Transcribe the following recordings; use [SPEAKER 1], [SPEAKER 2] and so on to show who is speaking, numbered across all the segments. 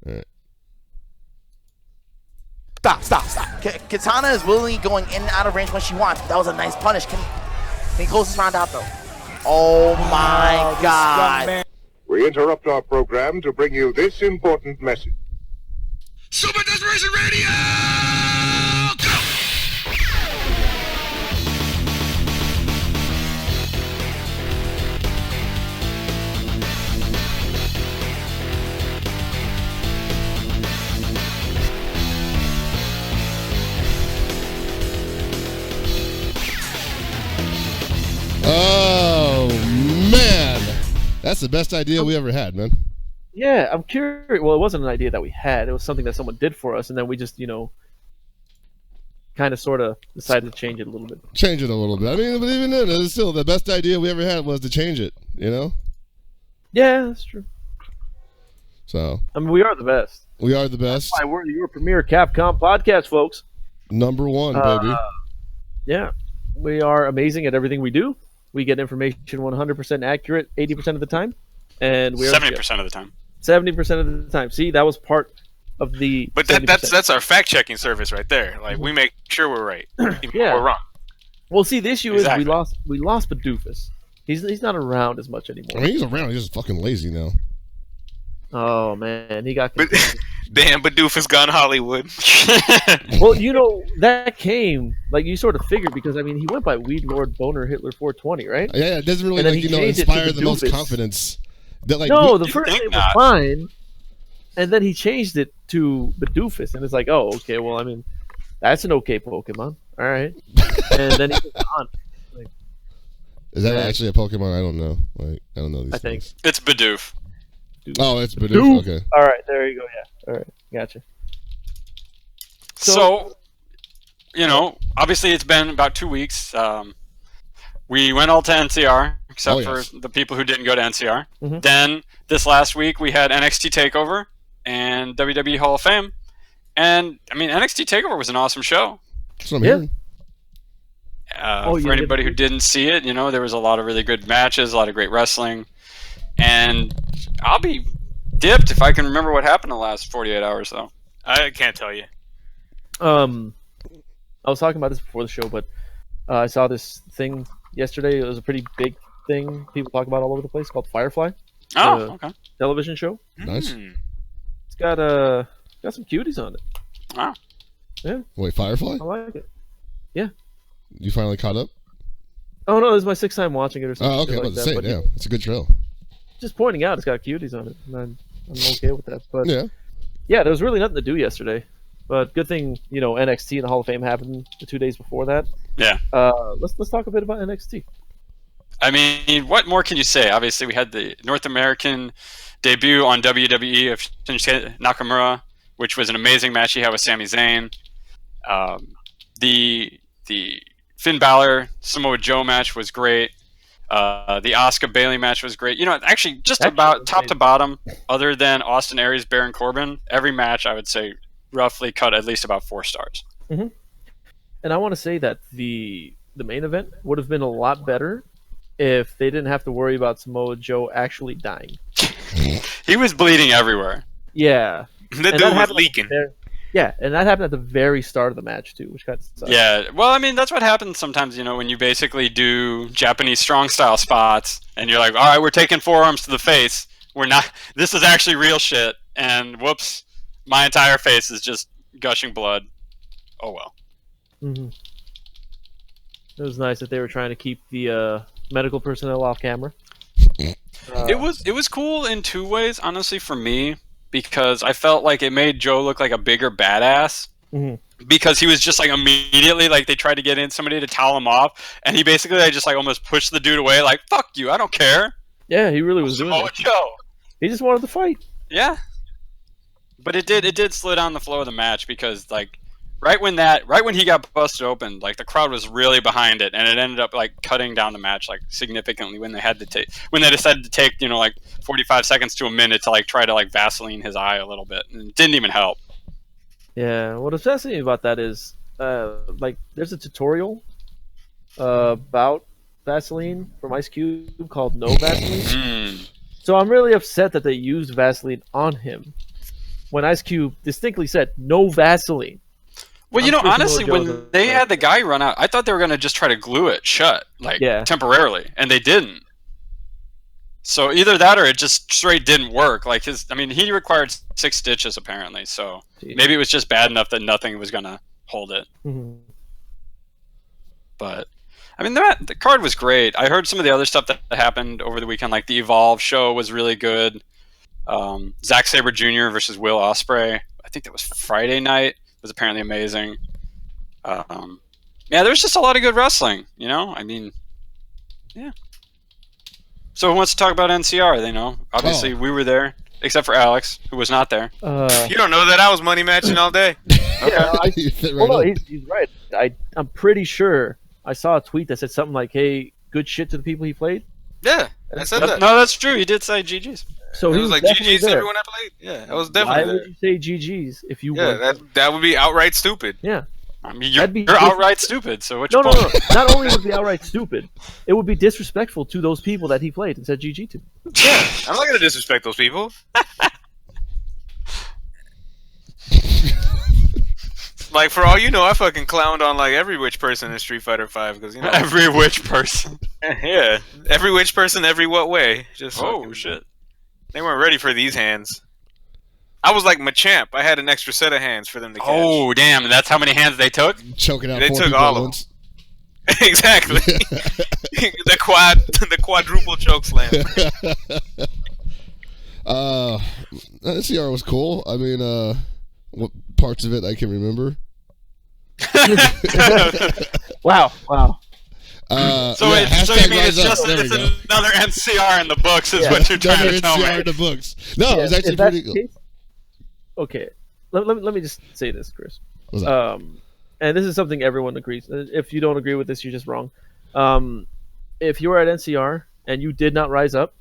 [SPEAKER 1] All right.
[SPEAKER 2] Stop. Katana is willingly going in and out of range when she wants. That was a nice punish. Can he close this round out, though? Oh, my God.
[SPEAKER 3] We interrupt our program to bring you this important message.
[SPEAKER 4] Super Desperation Radio! Go!
[SPEAKER 1] Oh, man. That's the best idea we ever had, man.
[SPEAKER 5] Yeah, I'm curious. Well, it wasn't an idea that we had. It was something that someone did for us, and then we just, kind of sort of decided to change it a little bit.
[SPEAKER 1] Change it a little bit. I mean, but even then, it's still the best idea we ever had was to change it,
[SPEAKER 5] Yeah, that's true.
[SPEAKER 1] So.
[SPEAKER 5] I mean, we are the best.
[SPEAKER 1] We are the best.
[SPEAKER 5] That's why we're your premier Capcom podcast, folks.
[SPEAKER 1] Number one, baby.
[SPEAKER 5] Yeah. We are amazing at everything we do. We get information 100% accurate 80% of the time. And we are
[SPEAKER 6] 70% of the time.
[SPEAKER 5] 70% of the time. See, that was part of the.
[SPEAKER 6] But that's our fact checking service right there. Like we make sure we're right, even if we're wrong.
[SPEAKER 5] Well, see, the issue is we lost Badoofus. He's not around as much anymore.
[SPEAKER 1] I mean, he's around. He's just fucking lazy now.
[SPEAKER 5] Oh man, he got.
[SPEAKER 6] Damn, Badoofus gone Hollywood.
[SPEAKER 5] Well, that came like you sort of figured because I mean he went by Weed Lord Boner Hitler 420, right?
[SPEAKER 1] Yeah, it doesn't really inspire the most confidence.
[SPEAKER 5] The first name was fine, and then he changed it to Badoofus, and it's like, oh, okay, well, I mean, that's an okay Pokemon, all right. And then he goes on. Like,
[SPEAKER 1] is that actually a Pokemon? I don't know. Like, I don't know these things.
[SPEAKER 6] It's Bidoof.
[SPEAKER 1] Oh, it's Bidoof. Okay.
[SPEAKER 5] All right, there you go. Yeah. All right, gotcha.
[SPEAKER 6] So obviously it's been about 2 weeks. We went all to NCR, except for the people who didn't go to NCR. Mm-hmm. Then this last week we had NXT TakeOver and WWE Hall of Fame. And, I mean, NXT TakeOver was an awesome show.
[SPEAKER 1] That's what I'm hearing.
[SPEAKER 6] For anybody who didn't see it, there was a lot of really good matches, a lot of great wrestling. And I'll be dipped if I can remember what happened in the last 48 hours, though.
[SPEAKER 7] I can't tell you.
[SPEAKER 5] I was talking about this before the show, but I saw this thing yesterday. It was a pretty big thing people talk about all over the place called Firefly.
[SPEAKER 6] Oh, okay.
[SPEAKER 5] Television show.
[SPEAKER 1] Nice.
[SPEAKER 5] It's got some cuties on it.
[SPEAKER 6] Wow.
[SPEAKER 5] Yeah.
[SPEAKER 1] Wait, Firefly?
[SPEAKER 5] I like it. Yeah.
[SPEAKER 1] You finally caught up?
[SPEAKER 5] Oh no, this is my 6th time watching it or something.
[SPEAKER 1] Oh, okay. I was about to say,
[SPEAKER 5] yeah,
[SPEAKER 1] it's a good show.
[SPEAKER 5] Just pointing out, it's got cuties on it. And I'm okay with that. But yeah, there was really nothing to do yesterday. But good thing, NXT and the Hall of Fame happened the 2 days before that.
[SPEAKER 6] Yeah.
[SPEAKER 5] Let's talk a bit about NXT.
[SPEAKER 6] I mean, what more can you say? Obviously, we had the North American debut on WWE of Shinsuke Nakamura, which was an amazing match he had with Sami Zayn. The Finn Balor Samoa Joe match was great. The Asuka Bayley match was great. Actually, about top to bottom, other than Austin Aries, Baron Corbin, every match I would say roughly cut at least about 4 stars.
[SPEAKER 5] Mm-hmm. And I want to say that the main event would have been a lot better if they didn't have to worry about Samoa Joe actually dying.
[SPEAKER 6] He was bleeding everywhere.
[SPEAKER 5] Yeah.
[SPEAKER 7] The dude was leaking.
[SPEAKER 5] Yeah, and that happened at the very start of the match, too, which kind of sucks.
[SPEAKER 6] Yeah, well, I mean, that's what happens sometimes, when you basically do Japanese strong-style spots, and you're like, all right, we're taking forearms to the face. We're not. This is actually real shit, and whoops, my entire face is just gushing blood. Oh, well.
[SPEAKER 5] Mm-hmm. It was nice that they were trying to keep the medical personnel off camera.
[SPEAKER 6] It was cool in 2 ways, honestly, for me, because I felt like it made Joe look like a bigger badass.
[SPEAKER 5] Mm-hmm.
[SPEAKER 6] Because he was just like immediately like they tried to get in somebody to towel him off, and he basically just like almost pushed the dude away, like fuck you, I don't care.
[SPEAKER 5] Yeah, he really was doing it.
[SPEAKER 6] Joe.
[SPEAKER 5] He just wanted to fight.
[SPEAKER 6] Yeah, but it did slow down the flow of the match because like right when he got busted open, like the crowd was really behind it, and it ended up like cutting down the match like significantly when they decided to take like 45 seconds to a minute to like try to like Vaseline his eye a little bit, and it didn't even help.
[SPEAKER 5] Yeah, what obsesses me about that is like there's a tutorial about Vaseline from Ice Cube called No Vaseline. So I'm really upset that they used Vaseline on him. when Ice Cube distinctly said no Vaseline.
[SPEAKER 6] Well, you
[SPEAKER 5] I'm
[SPEAKER 6] know,
[SPEAKER 5] sure
[SPEAKER 6] honestly,
[SPEAKER 5] Samoa
[SPEAKER 6] when
[SPEAKER 5] Joe
[SPEAKER 6] they
[SPEAKER 5] does
[SPEAKER 6] had the guy run out, I thought they were going to just try to glue it shut, like temporarily, and they didn't. So either that or it just straight didn't work. Like he required 6 stitches apparently, so maybe it was just bad enough that nothing was going to hold it.
[SPEAKER 5] Mm-hmm.
[SPEAKER 6] But I mean, the card was great. I heard some of the other stuff that happened over the weekend, like the Evolve show was really good. Zack Sabre Jr. versus Will Ospreay. I think that was Friday night. Was apparently amazing. Yeah, there's just a lot of good wrestling, you know? I mean, yeah. So who wants to talk about NCR? They know. Obviously, we were there, except for Alex, who was not there.
[SPEAKER 7] You don't know that I was money matching all day.
[SPEAKER 5] He's right. I'm pretty sure I saw a tweet that said something like, hey, good shit to the people he played.
[SPEAKER 7] Yeah, I said that.
[SPEAKER 6] No, that's true. He did say GG's.
[SPEAKER 5] So
[SPEAKER 7] he
[SPEAKER 5] was
[SPEAKER 7] like GG's to everyone I played. Yeah, I was definitely there.
[SPEAKER 5] Why would you say GG's if you were?
[SPEAKER 7] Yeah, that would be outright stupid.
[SPEAKER 5] Yeah.
[SPEAKER 6] I mean, you're outright stupid, so what's your
[SPEAKER 5] point?
[SPEAKER 6] No.
[SPEAKER 5] Not only would it be outright stupid, it would be disrespectful to those people that he played and said GG to.
[SPEAKER 7] Yeah, I'm not going to disrespect those people. Like, for all you know, I fucking clowned on, like, every witch person in Street Fighter 5, because, you know...
[SPEAKER 6] Every witch person.
[SPEAKER 7] Yeah, every witch person, every what way. Just
[SPEAKER 6] shit.
[SPEAKER 7] They weren't ready for these hands. I was like Machamp. I had an extra set of hands for them to catch.
[SPEAKER 6] Oh, damn. That's how many hands they took?
[SPEAKER 1] Choking out
[SPEAKER 7] They
[SPEAKER 1] 4
[SPEAKER 7] took
[SPEAKER 1] people
[SPEAKER 7] all
[SPEAKER 1] at
[SPEAKER 7] of
[SPEAKER 1] once.
[SPEAKER 7] them. Exactly. the quadruple choke slam.
[SPEAKER 1] NCR was cool. I mean, what parts of it I can remember.
[SPEAKER 5] Wow.
[SPEAKER 6] So you mean it's just another NCR in the books is what you're trying to tell me.
[SPEAKER 1] NCR in the books. No, it was actually pretty cool.
[SPEAKER 5] Okay, let me just say this, Chris. And this is something everyone agrees. If you don't agree with this, you're just wrong. If you were at NCR and you did not rise up,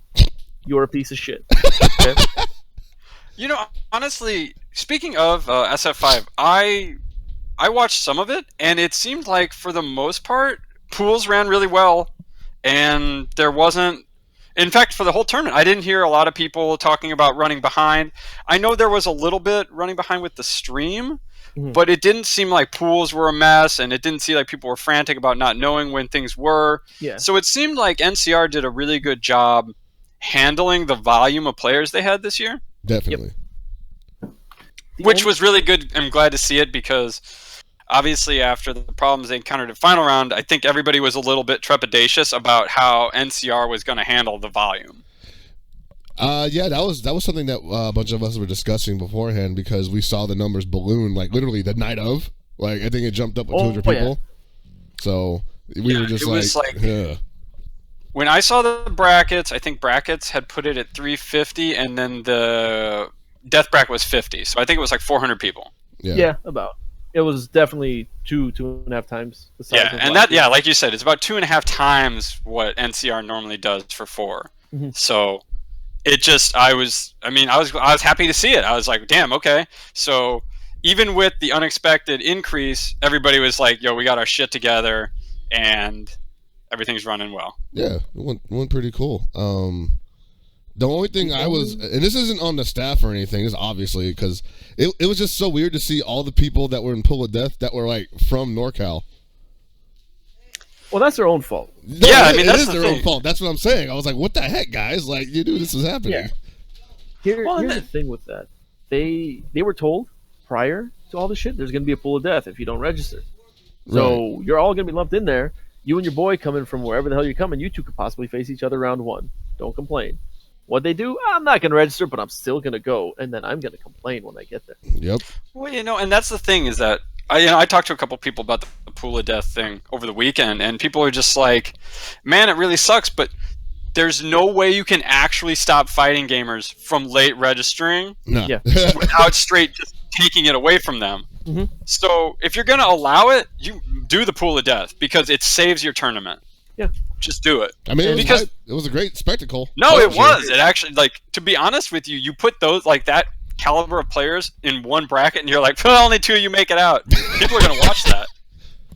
[SPEAKER 5] you're a piece of shit. Okay?
[SPEAKER 6] You know, honestly, speaking of SF5, I watched some of it, and it seemed like for the most part, pools ran really well, and there wasn't... In fact, for the whole tournament, I didn't hear a lot of people talking about running behind. I know there was a little bit running behind with the stream, but it didn't seem like pools were a mess, and it didn't seem like people were frantic about not knowing when things were.
[SPEAKER 5] Yeah.
[SPEAKER 6] So it seemed like NCR did a really good job handling the volume of players they had this year.
[SPEAKER 1] Definitely.
[SPEAKER 5] Yep.
[SPEAKER 6] Which was really good. I'm glad to see it because... Obviously, after the problems they encountered in final round, I think everybody was a little bit trepidatious about how NCR was going to handle the volume.
[SPEAKER 1] Yeah, that was something that a bunch of us were discussing beforehand because we saw the numbers balloon like literally the night of. Like I think it jumped up with 200 people.
[SPEAKER 5] Yeah.
[SPEAKER 1] So we were just
[SPEAKER 6] when I saw the brackets, I think brackets had put it at 350, and then the death bracket was 50. So I think it was like 400 people.
[SPEAKER 5] Yeah, about. It was definitely 2.5 times the size.
[SPEAKER 6] Yeah, and that like you said, it's about 2.5 times what NCR normally does for 4.
[SPEAKER 5] Mm-hmm.
[SPEAKER 6] So it just I was happy to see it. I was like, damn, okay. So even with the unexpected increase, everybody was like, yo, we got our shit together and everything's running well.
[SPEAKER 1] Yeah, it went pretty cool. The only thing I was, and this isn't on the staff or anything, this is obviously because it was just so weird to see all the people that were in Pool of Death that were like from NorCal.
[SPEAKER 5] Well, that's their own fault.
[SPEAKER 1] No,
[SPEAKER 6] yeah, I mean that's
[SPEAKER 1] their own fault. That's what I'm saying. I was like, what the heck, guys? Like, you knew this was happening.
[SPEAKER 5] Yeah. Here's the thing with that. They were told prior to all this shit, there's going to be a Pool of Death if you don't register. So you're all going to be lumped in there. You and your boy coming from wherever the hell you're coming, you two could possibly face each other round 1. Don't complain. What they do, I'm not going to register, but I'm still going to go, and then I'm going to complain when I get there.
[SPEAKER 1] Yep.
[SPEAKER 6] Well, and that's the thing is that I talked to a couple people about the Pool of Death thing over the weekend, and people are just like, man, it really sucks, but there's no way you can actually stop fighting gamers from late registering without straight just taking it away from them.
[SPEAKER 5] Mm-hmm.
[SPEAKER 6] So if you're going to allow it, you do the Pool of Death because it saves your tournament.
[SPEAKER 5] Yeah.
[SPEAKER 6] Just do it.
[SPEAKER 1] I mean, it was a great spectacle.
[SPEAKER 6] No, it was. It actually, like, to be honest with you, you put those, like, that caliber of players in one bracket, and you're like, well, only 2 of you make it out. People are going to watch that.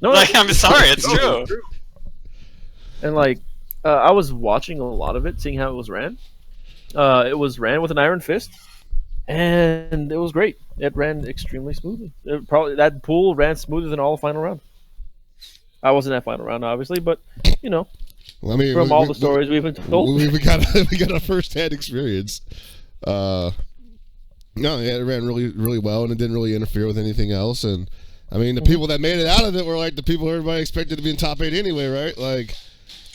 [SPEAKER 5] No,
[SPEAKER 6] like, I'm sorry, it's true.
[SPEAKER 5] And, like, I was watching a lot of it, seeing how it was ran. It was ran with an iron fist, and it was great. It ran extremely smoothly. That pool ran smoother than all the final round. I wasn't at final round, obviously, but
[SPEAKER 1] Well, I mean,
[SPEAKER 5] from all the stories we've been told,
[SPEAKER 1] we got a first-hand experience. No, yeah, it ran really, really well, and it didn't really interfere with anything else. And I mean, the people that made it out of it were like the people everybody expected to be in top 8 anyway, right? Like,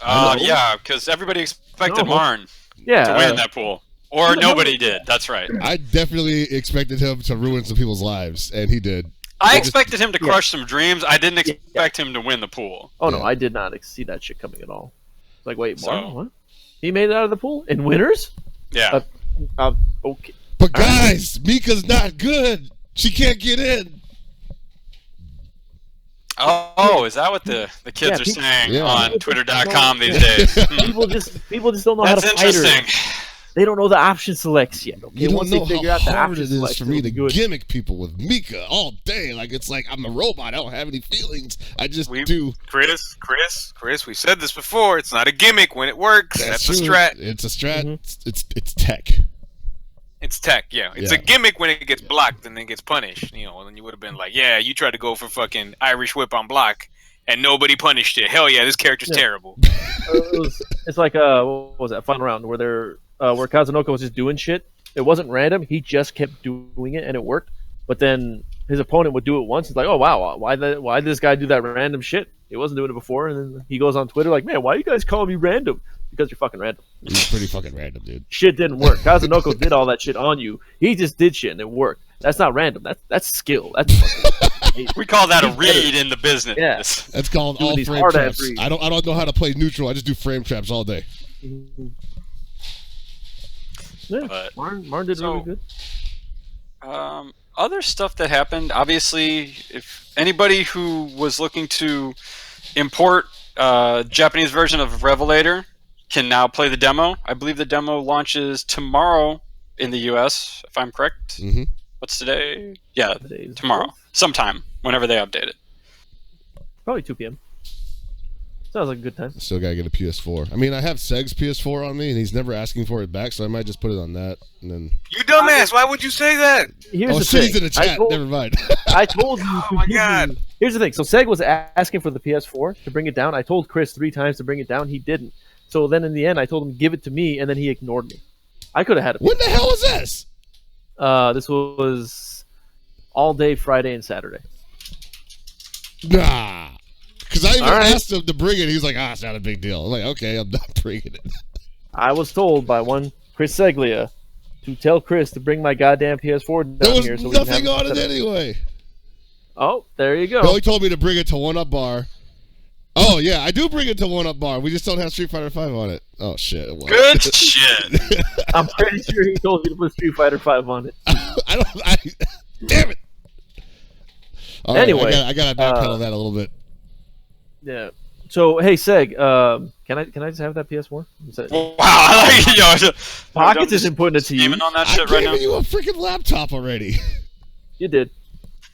[SPEAKER 6] yeah, because everybody expected Marn to win that pool. Or nobody did. That's right.
[SPEAKER 1] I definitely expected him to ruin some people's lives, and he did.
[SPEAKER 6] I expected him to crush some dreams. I didn't expect him to win the pool.
[SPEAKER 5] Oh, no, I did not see that shit coming at all. Like, wait, what? He made it out of the pool? In winners?
[SPEAKER 6] Yeah.
[SPEAKER 5] Okay.
[SPEAKER 1] But guys, Mika's not good. She can't get in.
[SPEAKER 6] Oh, is that what the kids are saying on Twitter.com these days?
[SPEAKER 5] People just don't know how to fight her.
[SPEAKER 6] That's interesting.
[SPEAKER 5] They don't know the option selects yet. Okay?
[SPEAKER 1] You don't
[SPEAKER 5] Once
[SPEAKER 1] know
[SPEAKER 5] they figure
[SPEAKER 1] how
[SPEAKER 5] out the
[SPEAKER 1] hard
[SPEAKER 5] option
[SPEAKER 1] it is
[SPEAKER 5] select,
[SPEAKER 1] for me to
[SPEAKER 5] good.
[SPEAKER 1] gimmick people with Mika all day. Like, it's like I'm a robot. I don't have any feelings. I just do.
[SPEAKER 7] Chris, we said this before. It's not a gimmick when it works. That's a strat.
[SPEAKER 1] It's a strat.
[SPEAKER 5] Mm-hmm.
[SPEAKER 1] It's tech.
[SPEAKER 7] It's tech, yeah. It's a gimmick when it gets blocked and then gets punished. You know, and then you would have been like, yeah, you tried to go for fucking Irish whip on block and nobody punished it. Hell yeah, this character's terrible.
[SPEAKER 5] It's like what was that final round where where Kazunoko was just doing shit. It wasn't random. He just kept doing it and it worked. But then his opponent would do it once. It's like, oh wow, why did this guy do that random shit? He wasn't doing it before. And then he goes on Twitter like, man, why are you guys calling me random? Because you're fucking random.
[SPEAKER 1] He's pretty fucking random, dude.
[SPEAKER 5] Shit didn't work. Kazunoko did all that shit on you. He just did shit and it worked. That's not random. That's skill. That's fucking
[SPEAKER 6] we call that a read in the business.
[SPEAKER 5] Yeah.
[SPEAKER 1] That's called all frame traps. I don't know how to play neutral. I just do frame traps all day.
[SPEAKER 5] Mm-hmm. Yeah, Marn did really good.
[SPEAKER 6] Other stuff that happened, obviously, if anybody who was looking to import Japanese version of Revelator can now play the demo. I believe the demo launches tomorrow in the US, if I'm correct.
[SPEAKER 1] Mm-hmm.
[SPEAKER 6] What's today? Yeah, tomorrow. Sometime, whenever they update it.
[SPEAKER 5] Probably 2 p.m. Sounds like a good time.
[SPEAKER 1] Still gotta get a PS4. I mean, I have Seg's PS4 on me, and he's never asking for it back, so I might just put it on that, and then...
[SPEAKER 7] You dumbass! Why would you say that?
[SPEAKER 5] Here's the
[SPEAKER 1] shit,
[SPEAKER 5] thing.
[SPEAKER 1] he's in the chat. Never mind.
[SPEAKER 5] I told you.
[SPEAKER 7] Oh my god!
[SPEAKER 5] Here's the thing. So Seg was asking for the PS4 to bring it down. I told Chris 3 times to bring it down. He didn't. So then in the end, I told him give it to me, and then he ignored me. I could have had it.
[SPEAKER 1] When the hell was this?
[SPEAKER 5] This was all day Friday and Saturday.
[SPEAKER 1] Nah. Because I even asked him to bring it. He was like, it's not a big deal. I'm like, okay, I'm not bringing it.
[SPEAKER 5] I was told by one Chris Seglia to tell Chris to bring my goddamn PS4 down here.
[SPEAKER 1] There was nothing on it anyway.
[SPEAKER 5] Oh, there you go.
[SPEAKER 1] He only told me to bring it to One Up Bar. Oh, yeah, I do bring it to One Up Bar. We just don't have Street Fighter 5 on it. Oh, shit.
[SPEAKER 6] Good shit.
[SPEAKER 5] I'm pretty sure he told me to put Street Fighter 5 on it.
[SPEAKER 1] Damn it. All
[SPEAKER 5] anyway.
[SPEAKER 1] Right, I got to backpedal that a little bit.
[SPEAKER 5] Yeah. So, hey, Seg, can I just have that PS4?
[SPEAKER 6] Wow.
[SPEAKER 5] Pockets isn't putting it to you.
[SPEAKER 6] On that shit
[SPEAKER 1] I
[SPEAKER 6] right
[SPEAKER 1] gave
[SPEAKER 6] now.
[SPEAKER 1] you a freaking laptop already.
[SPEAKER 5] You did.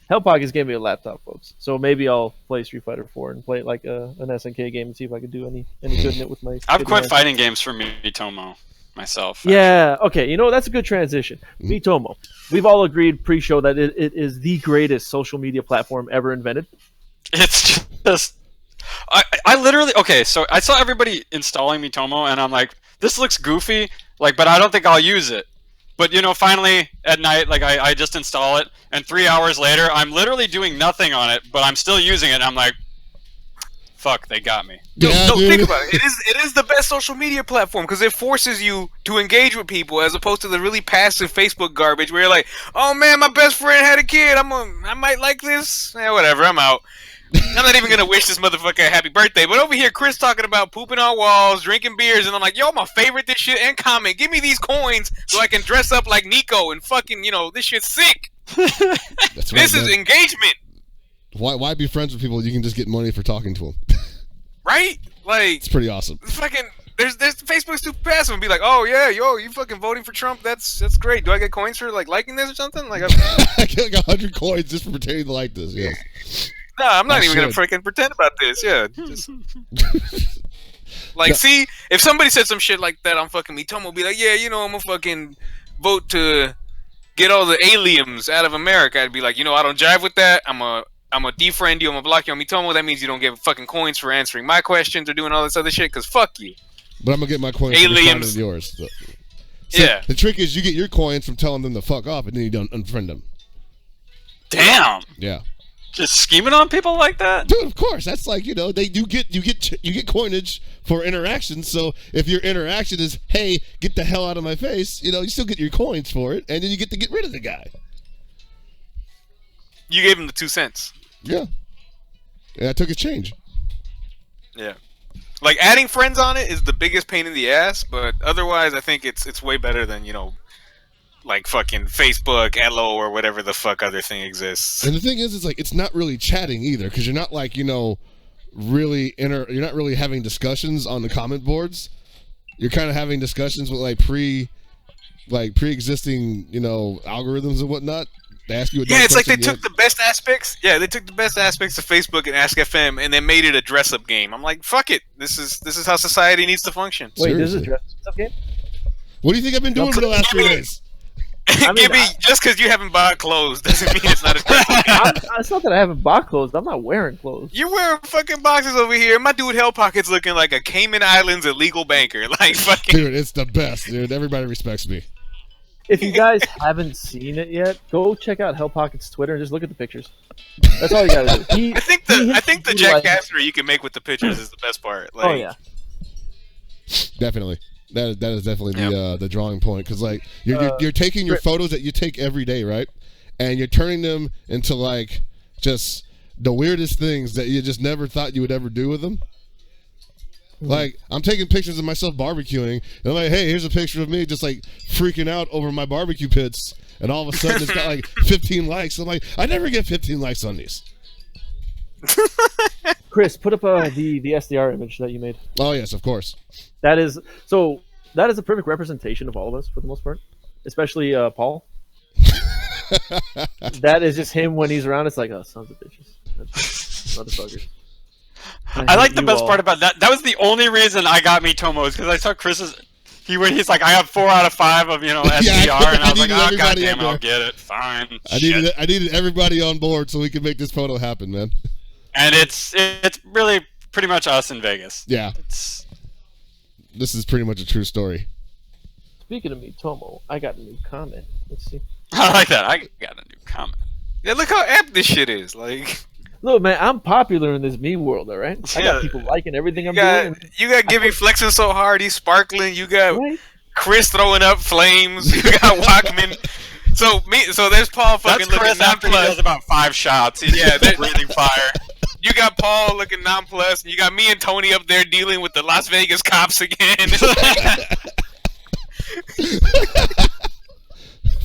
[SPEAKER 5] Hell Pockets gave me a laptop, folks. So maybe I'll play Street Fighter 4 and play it like an SNK game and see if I can do any good in it with my...
[SPEAKER 6] I've quit fighting games for Mitomo myself. Actually.
[SPEAKER 5] Yeah, okay. You know, that's a good transition. Mitomo. We've all agreed pre-show that it is the greatest social media platform ever invented.
[SPEAKER 6] It's just... I literally... Okay, so I saw everybody installing Mitomo, and I'm like, this looks goofy, but I don't think I'll use it. But, finally, at night, I just install it, and 3 hours later, I'm literally doing nothing on it, but I'm still using it, and I'm like, fuck, they got me.
[SPEAKER 7] Think about it. It is the best social media platform, because it forces you to engage with people, as opposed to the really passive Facebook garbage, where you're like, oh man, my best friend had a kid, I might like this. Whatever, I'm out. I'm not even going to wish this motherfucker a happy birthday, but over here, Chris talking about pooping on walls, drinking beers, and I'm like, yo, I'm my favorite this shit, and comment. Give me these coins so I can dress up like Nico and fucking, this shit's sick. This is engagement.
[SPEAKER 1] Why be friends with people? You can just get money for talking to them.
[SPEAKER 7] Right?
[SPEAKER 1] It's pretty awesome.
[SPEAKER 7] Fucking, there's Facebook's super passive and be like, oh yeah, yo, you fucking voting for Trump? That's great. Do I get coins for liking this or something?
[SPEAKER 1] I get 100 coins just for pretending to like this. Yeah.
[SPEAKER 7] No, I'm not even gonna freaking pretend about this. Yeah, just... see, if somebody said some shit like that on fucking Mitomo, be like, yeah, I'm gonna fucking vote to get all the aliens out of America. I'd be like, I don't jive with that. I'm a defriend you. I'm gonna block you on Mitomo. That means you don't get fucking coins for answering my questions or doing all this other shit. Cause fuck you.
[SPEAKER 1] But I'm gonna get my coins from yours. So,
[SPEAKER 7] yeah.
[SPEAKER 1] The trick is you get your coins from telling them to fuck off, and then you don't unfriend them.
[SPEAKER 6] Damn.
[SPEAKER 1] Yeah.
[SPEAKER 6] Just scheming on people like that,
[SPEAKER 1] dude. Of course, that's like you get coinage for interactions. So if your interaction is, hey, get the hell out of my face, you still get your coins for it, and then you get to get rid of the guy.
[SPEAKER 7] You gave him the 2 cents.
[SPEAKER 1] Yeah. And I took his change.
[SPEAKER 7] Yeah. Like adding friends on it is the biggest pain in the ass, but otherwise I think it's way better than, like fucking Facebook, Hello, or whatever the fuck other thing exists.
[SPEAKER 1] And the thing is, it's not really chatting either, because you're not like, you're not really having discussions on the comment boards. You're kind of having discussions with pre-existing, algorithms and whatnot. They ask you
[SPEAKER 7] it's like they took the best aspects. Yeah, they took the best aspects of Facebook and Ask FM and then made it a dress-up game. I'm like, fuck it. This is how society needs to function.
[SPEAKER 5] Wait, this is a dress-up game?
[SPEAKER 1] What do you think I've been doing for the last 3 days?
[SPEAKER 7] Just because you haven't bought clothes doesn't mean it's not a dress-up game.
[SPEAKER 5] It's not that I haven't bought clothes. I'm not wearing clothes.
[SPEAKER 7] You're wearing fucking boxes over here. My dude Hell Pocket's looking like a Cayman Islands illegal banker. Like fucking.
[SPEAKER 1] Dude, it's the best, dude. Everybody respects me.
[SPEAKER 5] If you guys haven't seen it yet, go check out Hell Pocket's Twitter and just look at the pictures. That's all you gotta do.
[SPEAKER 7] I think the jackassery you can make with the pictures is the best part. Like,
[SPEAKER 5] oh yeah,
[SPEAKER 1] definitely. That is definitely the drawing point, because like you're taking your photos that you take every day, right, and you're turning them into like just the weirdest things that you just never thought you would ever do with them. Like, I'm taking pictures of myself barbecuing, and I'm like, hey, here's a picture of me just, like, freaking out over my barbecue pits, and all of a sudden it's got, like, 15 likes. I'm like, I never get 15 likes on these.
[SPEAKER 5] Chris, put up the SDR image that you made.
[SPEAKER 1] Oh, yes, of course.
[SPEAKER 5] That is a perfect representation of all of us, for the most part, especially Paul. That is just him when he's around. It's like, oh, sons of bitches. Motherfuckers.
[SPEAKER 6] I like the best part about that. That was the only reason I got Mitomo, because I saw Chris's. He's like, I have 4 out of 5 of SDR, and I was like, oh goddamn, I'll get it. Fine.
[SPEAKER 1] I needed everybody on board so we could make this photo happen, man.
[SPEAKER 6] And it's really pretty much us in Vegas.
[SPEAKER 1] Yeah. This is pretty much a true story.
[SPEAKER 5] Speaking of Mitomo, I got a new comment. Let's see.
[SPEAKER 6] I like that. I got a new comment.
[SPEAKER 7] Yeah, look how apt this shit is. Like.
[SPEAKER 5] Look, man, I'm popular in this meme world, all right? I got people liking everything I'm doing.
[SPEAKER 7] You got Gibby flexing so hard, he's sparkling. You got Chris throwing up flames. You got Walkman. So there's Paul fucking looking
[SPEAKER 6] Chris after he does about 5 shots. He's breathing fire.
[SPEAKER 7] You got Paul looking nonplussed, and you got me and Tony up there dealing with the Las Vegas cops again.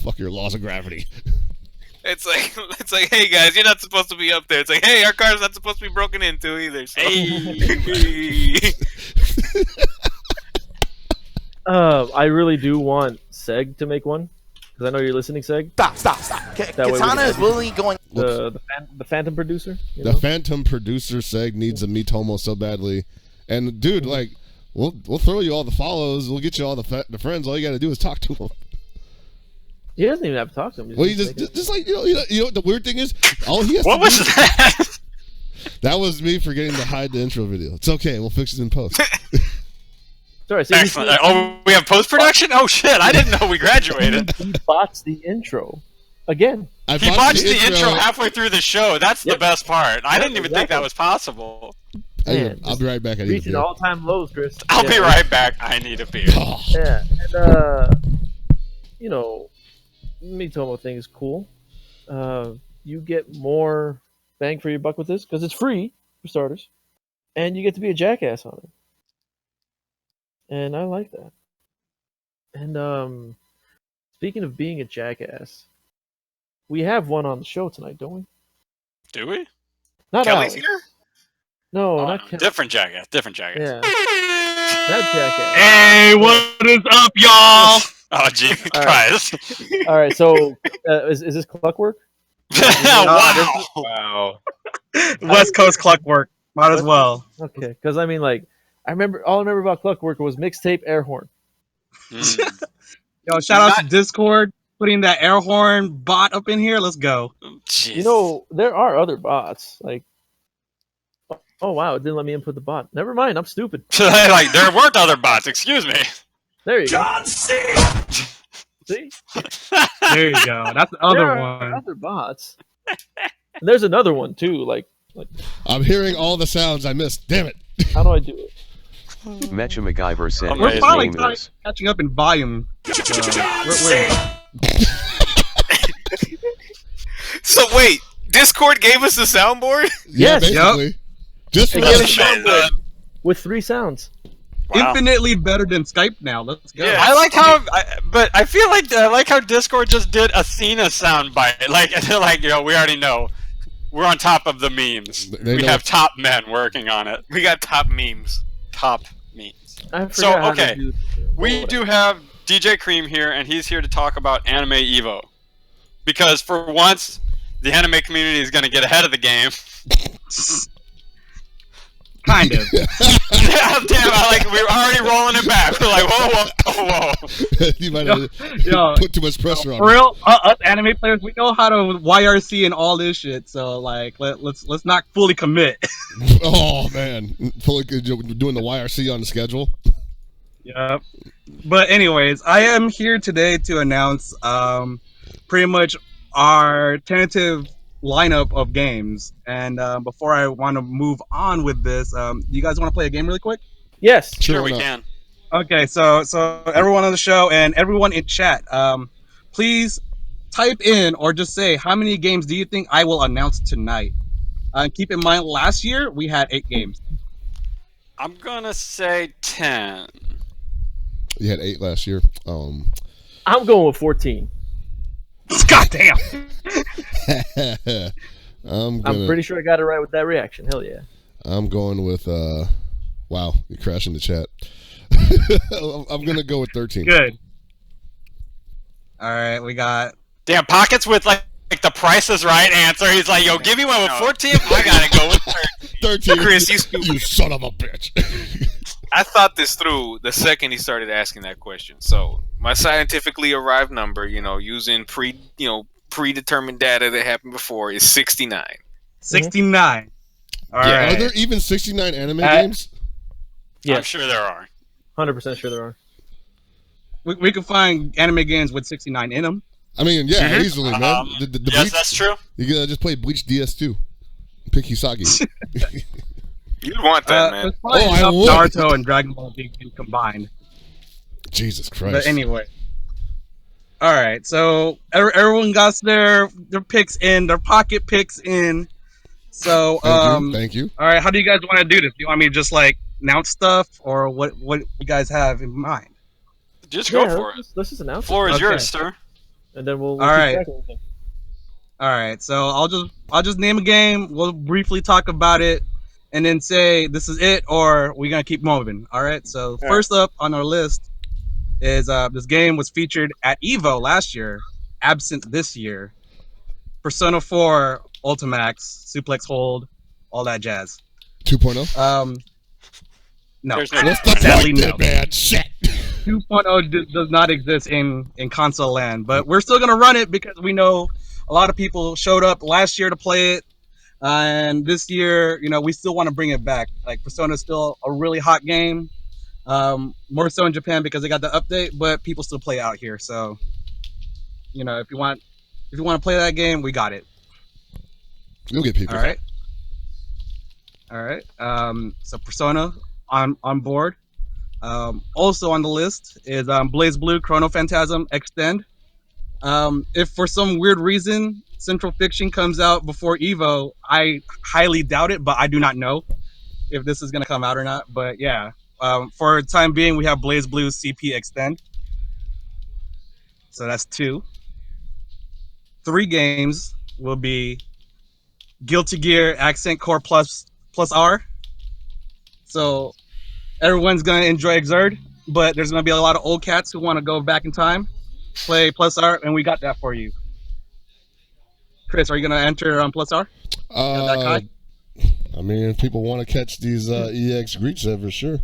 [SPEAKER 1] Fuck your laws of gravity.
[SPEAKER 7] It's like, hey guys, you're not supposed to be up there. It's like, hey, our car's not supposed to be broken into either. So. Hey.
[SPEAKER 5] I really do want Seg to make one, because I know you're listening, Seg.
[SPEAKER 2] Stop. Katana is really going.
[SPEAKER 5] The Phantom producer.
[SPEAKER 1] The Phantom producer Seg needs a Mitomo so badly, and dude, like, we'll throw you all the follows. We'll get you all the friends. All you got to do is talk to them.
[SPEAKER 5] He doesn't even have to talk to him.
[SPEAKER 1] Well, he just like you know what the weird thing is? All he has
[SPEAKER 6] what
[SPEAKER 1] to
[SPEAKER 6] was
[SPEAKER 1] do,
[SPEAKER 6] that?
[SPEAKER 1] That was me forgetting to hide the intro video. It's okay. We'll fix it in post.
[SPEAKER 5] Sorry. So
[SPEAKER 6] excellent. We have post production. Oh shit! I didn't know we graduated.
[SPEAKER 5] He bots the intro again.
[SPEAKER 6] He botched the intro halfway through the show. That's the best part. I didn't even think that was possible.
[SPEAKER 1] Man, I'll be right back. I need
[SPEAKER 5] reaching all-time lows, Chris.
[SPEAKER 6] I'll be right back. I need a beer.
[SPEAKER 1] Oh.
[SPEAKER 5] Yeah, and Mitomo thing is cool. You get more bang for your buck with this because it's free for starters, and you get to be a jackass on it. And I like that. And speaking of being a jackass, we have one on the show tonight, don't we?
[SPEAKER 6] Do we?
[SPEAKER 5] Not
[SPEAKER 7] Kelly's
[SPEAKER 5] Alex.
[SPEAKER 7] here?
[SPEAKER 5] No,
[SPEAKER 6] Oh,
[SPEAKER 5] not
[SPEAKER 6] no.
[SPEAKER 5] Kelly.
[SPEAKER 6] Different jackass.
[SPEAKER 5] Yeah. That jackass.
[SPEAKER 8] Hey, what is up, y'all?
[SPEAKER 6] Oh, Jesus Christ.
[SPEAKER 5] All right, so is this clockwork?
[SPEAKER 6] Wow.
[SPEAKER 7] Wow.
[SPEAKER 8] West Coast clockwork. Might as well.
[SPEAKER 5] Okay, because I mean, like, all I remember about clockwork was mixtape air horn.
[SPEAKER 6] Mm.
[SPEAKER 8] Yo, shout out to Discord. putting that air horn bot up in here. Let's go.
[SPEAKER 6] Jeez.
[SPEAKER 5] You know, there are other bots. Like, oh wow, it didn't let me input the bot. Never mind, I'm stupid.
[SPEAKER 6] Like there weren't other bots. Excuse me.
[SPEAKER 5] There you
[SPEAKER 4] John
[SPEAKER 5] go.
[SPEAKER 4] C.
[SPEAKER 5] See,
[SPEAKER 8] There you go. That's the
[SPEAKER 5] there
[SPEAKER 8] other
[SPEAKER 5] are
[SPEAKER 8] one.
[SPEAKER 5] other bots. And there's another one too. Like,
[SPEAKER 1] I'm hearing all the sounds I missed. Damn it.
[SPEAKER 5] how do I do it?
[SPEAKER 9] Mecha MacGyver said
[SPEAKER 6] Amazing.
[SPEAKER 8] We're
[SPEAKER 9] his
[SPEAKER 8] finally
[SPEAKER 9] name is.
[SPEAKER 8] catching up in volume.
[SPEAKER 7] So wait, Discord gave us the soundboard?
[SPEAKER 1] Yeah,
[SPEAKER 5] Yes.
[SPEAKER 1] basically. Just for
[SPEAKER 5] They gave
[SPEAKER 1] that.
[SPEAKER 5] us soundboard with 3 sounds.
[SPEAKER 6] Wow.
[SPEAKER 8] Infinitely better than Skype now. Let's go.
[SPEAKER 7] Yeah.
[SPEAKER 6] I like how, but I feel like I like how Discord just did Athena soundbite. Like they're like, we already know, we're on top of the memes.
[SPEAKER 1] They
[SPEAKER 6] We
[SPEAKER 1] know.
[SPEAKER 6] have top men working on it.
[SPEAKER 7] We got top memes.
[SPEAKER 6] Top memes.
[SPEAKER 5] I forgot
[SPEAKER 6] So,
[SPEAKER 5] how
[SPEAKER 6] okay.
[SPEAKER 5] to do
[SPEAKER 6] We do have DJ Cream here, and he's here to talk about Anime Evo. Because for once, the anime community is going to get ahead of the game.
[SPEAKER 8] Kind of.
[SPEAKER 6] Damn, we're already rolling it back. We're like, whoa.
[SPEAKER 1] You might have
[SPEAKER 8] Yo,
[SPEAKER 1] put too much pressure on
[SPEAKER 8] for
[SPEAKER 1] me.
[SPEAKER 8] real, us anime players, we know how to YRC and all this shit. So like, let's not fully commit.
[SPEAKER 1] Oh man, fully doing the YRC on the schedule.
[SPEAKER 8] Yep. But anyways, I am here today to announce pretty much our tentative lineup of games. And before I want to move on with this, you guys want to play a game really quick?
[SPEAKER 5] Yes.
[SPEAKER 6] Sure,
[SPEAKER 1] Why
[SPEAKER 6] we
[SPEAKER 1] not?
[SPEAKER 6] can.
[SPEAKER 8] Okay, so everyone on the show and everyone in chat, please type in or just say how many games do you think I will announce tonight. Keep in mind, last year we had 8 games.
[SPEAKER 6] I'm going to say 10.
[SPEAKER 1] You had 8 last year.
[SPEAKER 5] I'm going with 14.
[SPEAKER 8] God damn!
[SPEAKER 1] I'm
[SPEAKER 5] I'm pretty sure I got it right with that reaction. Hell yeah.
[SPEAKER 1] I'm going with wow, you're crashing the chat. I'm gonna go with 13.
[SPEAKER 8] Good. All right, we got.
[SPEAKER 6] Damn, Pockets with like the Price is Right answer. He's like, yo, give me one with 14. I got to go with 13.
[SPEAKER 1] 13.
[SPEAKER 7] Chris, you stupid.
[SPEAKER 1] You son of a bitch.
[SPEAKER 7] I thought this through the second he started asking that question. So my scientifically arrived number, using predetermined data that happened before, is 69.
[SPEAKER 8] 69. All
[SPEAKER 6] Yeah,
[SPEAKER 8] right.
[SPEAKER 1] Are there even 69 anime games?
[SPEAKER 5] Yeah.
[SPEAKER 6] I'm sure there are.
[SPEAKER 5] 100% sure there are.
[SPEAKER 8] We can find anime games with 69 in them.
[SPEAKER 1] I mean, yeah, easily, man. The
[SPEAKER 6] Yes,
[SPEAKER 1] Bleach,
[SPEAKER 6] that's true.
[SPEAKER 1] you gotta just play Bleach DS2. Pick Hisagi.
[SPEAKER 7] You'd want that, man.
[SPEAKER 8] There's probably
[SPEAKER 1] Oh, I
[SPEAKER 8] enough
[SPEAKER 1] would.
[SPEAKER 8] Naruto and Dragon Ball Z combined.
[SPEAKER 1] Jesus Christ.
[SPEAKER 8] But anyway. All right, so everyone got their picks in, their pocket picks in. So
[SPEAKER 1] Thank you.
[SPEAKER 8] all right, how do you guys want to do this? Do you want me to just like announce stuff, or what you guys have in mind?
[SPEAKER 6] Just go
[SPEAKER 5] Yeah,
[SPEAKER 6] for it.
[SPEAKER 5] let's just announce
[SPEAKER 6] Floor is
[SPEAKER 8] Okay.
[SPEAKER 6] yours, sir.
[SPEAKER 5] it. And then we'll
[SPEAKER 8] All
[SPEAKER 5] keep
[SPEAKER 8] right.
[SPEAKER 5] track of everything.
[SPEAKER 8] All right, so I'll just name a game. We'll briefly talk about it, and then say this is it, or we're gonna keep moving. All right. So first up on our list is this game was featured at Evo last year, absent this year. Persona 4 Ultimax, Suplex Hold, all that jazz.
[SPEAKER 1] 2.0?
[SPEAKER 8] No,
[SPEAKER 6] There's no-
[SPEAKER 1] What's the
[SPEAKER 8] sadly
[SPEAKER 1] point
[SPEAKER 8] no.
[SPEAKER 1] there, man? Shit.
[SPEAKER 8] 2.0 does not exist in console land, but we're still gonna run it because we know a lot of people showed up last year to play it, and this year, we still want to bring it back. Like Persona is still a really hot game, more so in Japan because they got the update, but people still play it out here. So, if you want to play that game, we got it.
[SPEAKER 1] You'll get people.
[SPEAKER 8] All right. So Persona on board. Also on the list is Blaze Blue Chrono Phantasm Extend. If for some weird reason Central Fiction comes out before Evo, I highly doubt it, but I do not know if this is going to come out or not. But yeah, for the time being, we have Blaze Blue CP Extend. So that's 2. 3 games will be Guilty Gear Accent Core Plus R. So everyone's going to enjoy Exerd, but there's going to be a lot of old cats who want to go back in time, play Plus R, and we got that for you. Chris, are you going to enter on Plus R?
[SPEAKER 1] I mean, if people want to catch these EX Greek servers, sure.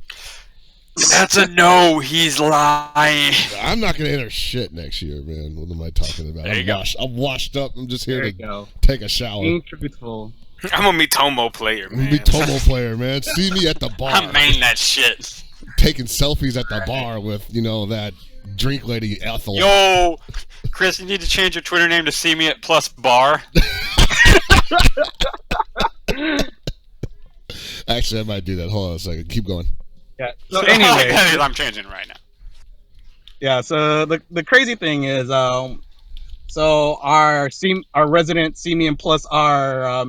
[SPEAKER 6] That's a no. He's lying.
[SPEAKER 1] I'm not gonna enter shit next year, man. What am I talking about?
[SPEAKER 6] There you go.
[SPEAKER 1] I'm washed up. I'm just here
[SPEAKER 8] There you
[SPEAKER 1] to
[SPEAKER 8] go.
[SPEAKER 1] take a shower.
[SPEAKER 8] Being truthful.
[SPEAKER 7] I'm a Mitomo player,
[SPEAKER 1] I'm gonna
[SPEAKER 7] man.
[SPEAKER 1] be Tomo player, man. See me at the bar.
[SPEAKER 6] I main that shit.
[SPEAKER 1] Taking selfies at the bar with, that drink lady Ethel.
[SPEAKER 6] Yo, Chris, you need to change your Twitter name to See Me at Plus Bar.
[SPEAKER 1] Actually, I might do that. Hold on a second. Keep going.
[SPEAKER 8] Yeah. So anyway,
[SPEAKER 6] I'm changing right now.
[SPEAKER 8] yeah. So the crazy thing is, so our resident See Me and Plus R,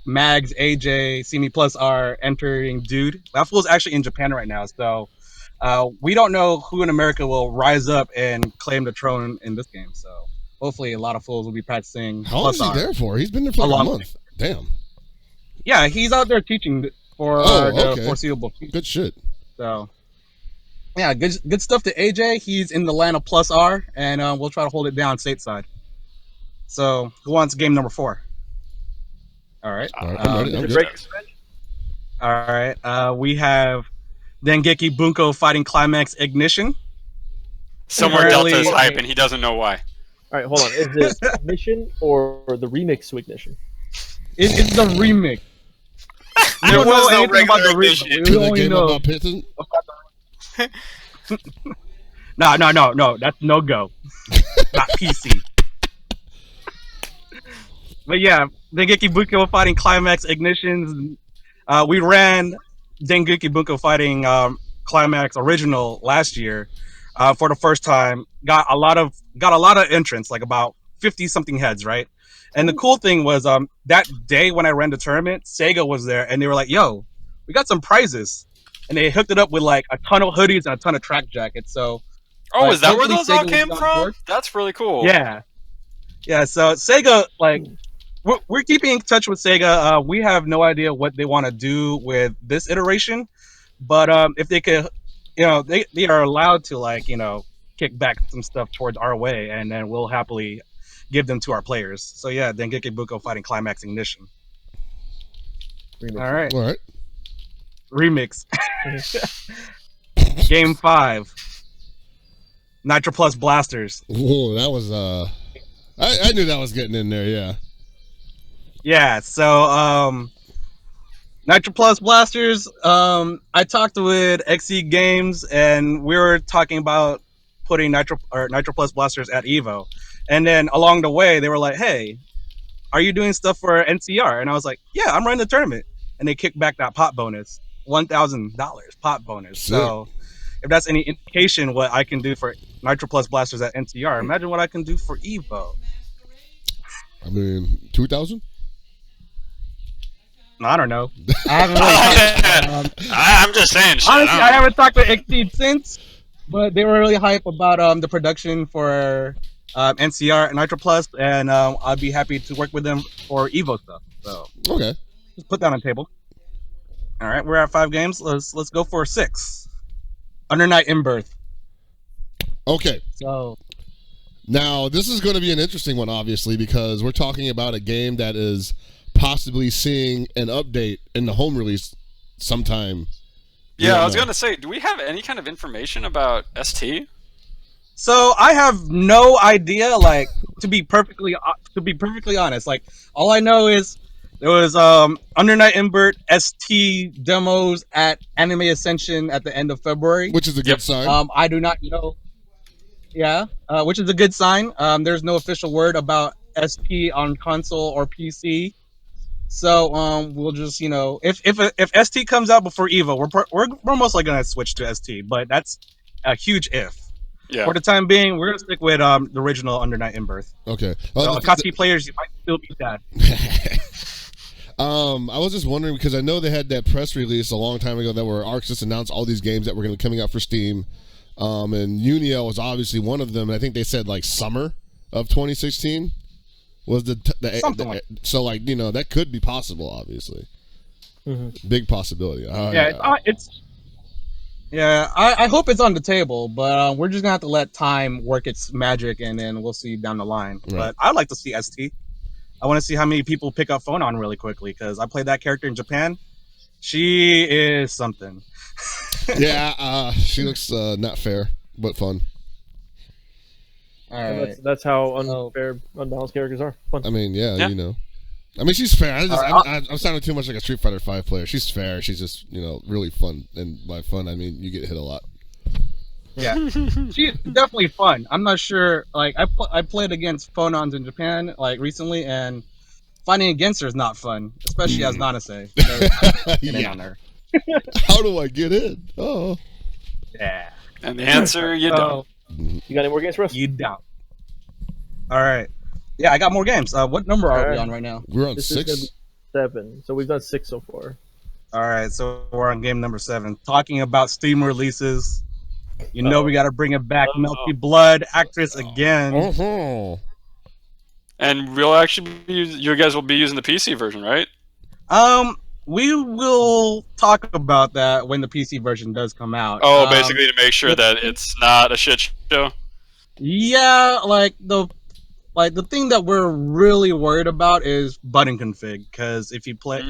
[SPEAKER 8] Mags AJ See Me Plus R entering dude. That fool's actually in Japan right now. So we don't know who in America will rise up and claim the throne in this game. So hopefully, a lot of fools will be practicing.
[SPEAKER 1] How long is he there for? He's been there for like a month. Damn.
[SPEAKER 8] Yeah, he's out there teaching for the foreseeable future.
[SPEAKER 1] Good shit.
[SPEAKER 8] So, yeah, good stuff to AJ. He's in the land of Plus R, and we'll try to hold it down stateside. So, who wants game number 4? All right.
[SPEAKER 1] I'm ready.
[SPEAKER 8] All right. We have Dengeki Bunko fighting Climax Ignition.
[SPEAKER 6] Somewhere Delta is hype, and he doesn't know why.
[SPEAKER 5] All right, hold on. Is this Ignition or the remix to Ignition?
[SPEAKER 8] It's the remix.
[SPEAKER 7] There was no regular Ignition.
[SPEAKER 8] We only know
[SPEAKER 1] about Piston?
[SPEAKER 8] No. That's no go. Not PC. But yeah, Dengeki Bunko fighting Climax Ignitions. We ran Dengeki Bunko fighting Climax Original last year for the first time. Got a lot of entrants, like about 50 something heads, right? And the cool thing was that day when I ran the tournament, Sega was there, and they were like, "Yo, we got some prizes," and they hooked it up with like a ton of hoodies and a ton of track jackets. So,
[SPEAKER 6] is that where those all came from? That's really cool.
[SPEAKER 8] Yeah. So Sega, like, we're keeping in touch with Sega. We have no idea what they want to do with this iteration, but if they could, they are allowed to, like, kick back some stuff towards our way, and then we'll happily give them to our players. So yeah, Dengeki Bunko fighting Climax Ignition. All right. Remix. Game 5. Nitro Plus Blasters.
[SPEAKER 1] Whoa, that was I knew that was getting in there. Yeah.
[SPEAKER 8] Yeah. So Nitro Plus Blasters. I talked with XE Games, and we were talking about putting Nitro Plus Blasters at Evo. And then along the way, they were like, "Hey, are you doing stuff for NCR?" And I was like, "Yeah, I'm running the tournament." And they kicked back that pot bonus, $1,000 pot bonus.
[SPEAKER 1] Sick.
[SPEAKER 8] So if that's any indication what I can do for Nitro Plus Blasters at NCR, imagine what I can do for Evo.
[SPEAKER 1] I mean, 2,000?
[SPEAKER 8] I don't know. I haven't really
[SPEAKER 6] I'm just saying. Shit,
[SPEAKER 8] honestly, I haven't talked to Exceed since, but they were really hype about the production for NCR and Nitro Plus, and I'd be happy to work with them for Evo stuff. So
[SPEAKER 1] Okay.
[SPEAKER 8] just put that on the table. All right, we're at 5 games. Let's go for 6. Under Night in Birth.
[SPEAKER 1] Okay.
[SPEAKER 8] So
[SPEAKER 1] Now, this is going to be an interesting one, obviously, because we're talking about a game that is possibly seeing an update in the home release sometime.
[SPEAKER 6] Yeah, I was going to say, do we have any kind of information about ST?
[SPEAKER 8] So I have no idea. Like, to be perfectly honest, like, all I know is there was Under Night in Birth ST demos at Anime Ascension at the end of February,
[SPEAKER 1] Which is a good sign.
[SPEAKER 8] I do not know. Yeah, which is a good sign. There's no official word about ST on console or PC. So we'll just, if ST comes out before Evo, we're most likely gonna switch to ST, but that's a huge if.
[SPEAKER 6] Yeah.
[SPEAKER 8] For the time being, we're gonna stick with the original Under Night in Birth.
[SPEAKER 1] Okay.
[SPEAKER 8] So Akatsuki players, you might still be sad.
[SPEAKER 1] I was just wondering because I know they had that press release a long time ago that where Arcus announced all these games that were going to be coming out for Steam, and Uniel was obviously one of them. And I think they said like summer of 2016 was
[SPEAKER 8] Something like
[SPEAKER 1] so like that could be possible. Obviously, big possibility.
[SPEAKER 8] I hope it's on the table, but we're just gonna have to let time work its magic, and then we'll see down the line.
[SPEAKER 1] Right.
[SPEAKER 8] But I'd like to see ST. I want to see how many people pick up phone on really quickly because I played that character in Japan. She is something.
[SPEAKER 1] Yeah, she looks not fair, but fun.
[SPEAKER 8] All
[SPEAKER 5] And
[SPEAKER 8] right.
[SPEAKER 5] that's how unfair, unbalanced characters are. Fun.
[SPEAKER 1] I mean,
[SPEAKER 6] Yeah.
[SPEAKER 1] you know. I mean, she's fair.
[SPEAKER 8] Alright,
[SPEAKER 1] I'm sounding too much like a Street Fighter 5 player. She's fair. She's just, really fun. And by fun, I mean you get hit a lot.
[SPEAKER 8] Yeah, she's definitely fun. I'm not sure. Like I played against Phonons in Japan like recently, and fighting against her is not fun, especially as Nanase. Get in on her.
[SPEAKER 1] How do I get in? Oh.
[SPEAKER 8] Yeah.
[SPEAKER 6] And the answer, you don't.
[SPEAKER 5] You got any more games for us?
[SPEAKER 8] You don't. All right. Yeah, I got more games. What number are we
[SPEAKER 5] Alright.
[SPEAKER 8] on right now?
[SPEAKER 1] We're on
[SPEAKER 5] This is
[SPEAKER 1] 6.
[SPEAKER 5] gonna be 7. So we've done 6 so far.
[SPEAKER 8] All right, so we're on game number 7. Talking about Steam releases. You know we got to bring it back. Melty Blood, Actress again.
[SPEAKER 1] Uh-huh.
[SPEAKER 6] And we'll actually you guys will be using the PC version, right?
[SPEAKER 8] We will talk about that when the PC version does come out.
[SPEAKER 6] Oh, basically to make sure that it's not a shit show.
[SPEAKER 8] Yeah, like the thing that we're really worried about is button config, because if you play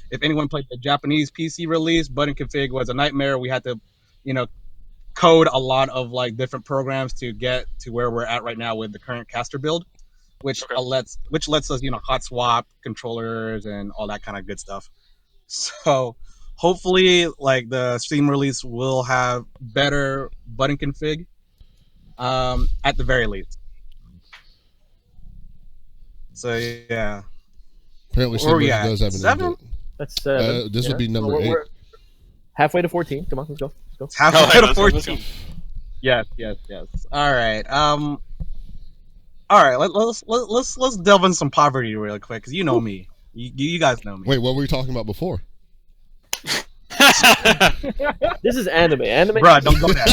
[SPEAKER 8] if anyone played the Japanese PC release, button config was a nightmare. We had to, code a lot of like different programs to get to where we're at right now with the current caster build, which lets us hot swap controllers and all that kind of good stuff. So hopefully like the Steam release will have better button config at the very least. So yeah.
[SPEAKER 1] Apparently,
[SPEAKER 8] Where we at?
[SPEAKER 1] does have an
[SPEAKER 8] 7?
[SPEAKER 1] input.
[SPEAKER 5] That's 7.
[SPEAKER 1] This would be number 8.
[SPEAKER 5] We're halfway to 14. Come on, let's go.
[SPEAKER 8] Halfway to
[SPEAKER 6] let's go.
[SPEAKER 8] 14. Yes. All right. All right. Let's delve in some poverty real quick, because you know me. You guys know me.
[SPEAKER 1] Wait, what were we talking about before?
[SPEAKER 5] This is anime.
[SPEAKER 8] Bruh, don't go there.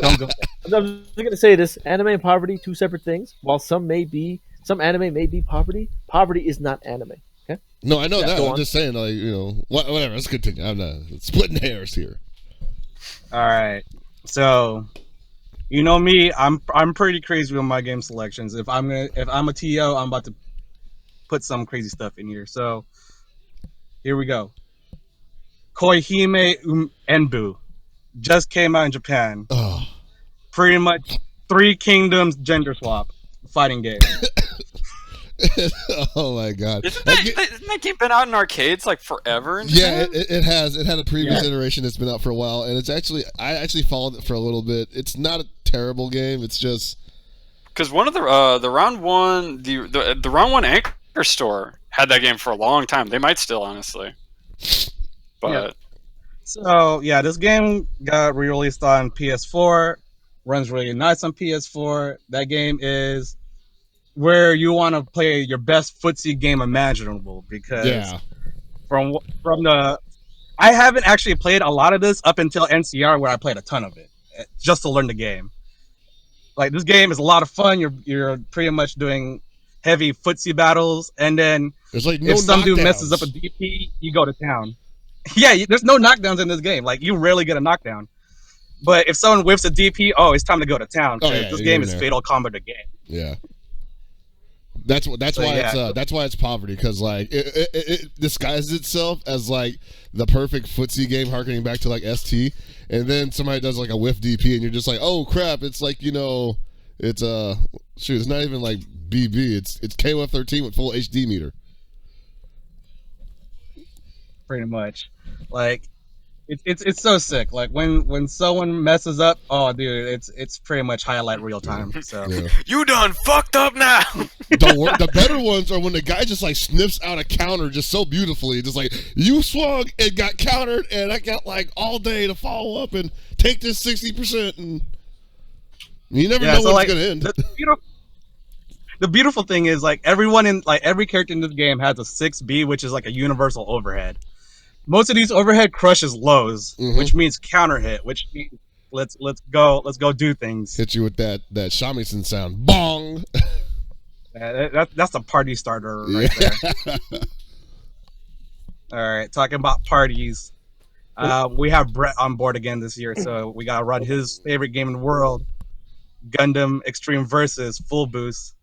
[SPEAKER 8] Don't go there.
[SPEAKER 5] I'm just gonna say this: anime and poverty, 2 separate things. While some anime may be poverty, poverty is not anime. Okay.
[SPEAKER 1] No, I know that.
[SPEAKER 5] go
[SPEAKER 1] I'm
[SPEAKER 5] on.
[SPEAKER 1] just saying, whatever. Let's continue. I'm not splitting hairs here.
[SPEAKER 8] All right. So, you know me. I'm pretty crazy with my game selections. If I'm a TO, I'm about to put some crazy stuff in here. So, here we go. Koihime Enbu just came out in Japan.
[SPEAKER 1] Oh.
[SPEAKER 8] Pretty much 3 Kingdoms gender swap fighting game.
[SPEAKER 1] Oh my god!
[SPEAKER 6] Isn't that game been out in arcades like forever?
[SPEAKER 1] Yeah, it has. It had a previous iteration that's been out for a while, and I actually followed it for a little bit. It's not a terrible game. It's just
[SPEAKER 6] because one of the round one the round one anchor store had that game for a long time. They might still, honestly. But
[SPEAKER 8] yeah. So yeah, this game got re-released on PS4. Runs really nice on PS4. That game is where you want to play your best footsie game imaginable, because from the I haven't actually played a lot of this up until NCR, where I played a ton of it just to learn the game. Like, this game is a lot of fun. You're pretty much doing heavy footsie battles, and then if some dude messes up a DP, you go to town. Yeah, there's no knockdowns in this game. Like, you rarely get a knockdown. But if someone whiffs a DP, it's time to go to town. This game is fatal combo to game.
[SPEAKER 1] Yeah. That's why it's poverty, because like it disguises itself as like the perfect footsie game, harkening back to like ST, and then somebody does like a whiff DP, and you're just like, oh crap! It's like it's it's not even like BB, it's KOF 13 with full HD meter.
[SPEAKER 8] Pretty much, like it's so sick. Like when someone messes up, oh dude, it's pretty much highlight real time. So
[SPEAKER 7] you done fucked up now.
[SPEAKER 1] The better ones are when the guy just like sniffs out a counter just so beautifully, just like, you swung and got countered, and I got like all day to follow up and take this 60%, and you never know when it's gonna end.
[SPEAKER 8] The beautiful thing is, like, every character in this game has a 6B, which is like a universal overhead. Most of these overhead crushes lows, which means counter hit, which means let's go do things.
[SPEAKER 1] Hit you with that shamisen sound, bong.
[SPEAKER 8] That's a party starter right there. All right, talking about parties, we have Brett on board again this year, so we gotta run his favorite game in the world, Gundam Extreme Versus Full Boost.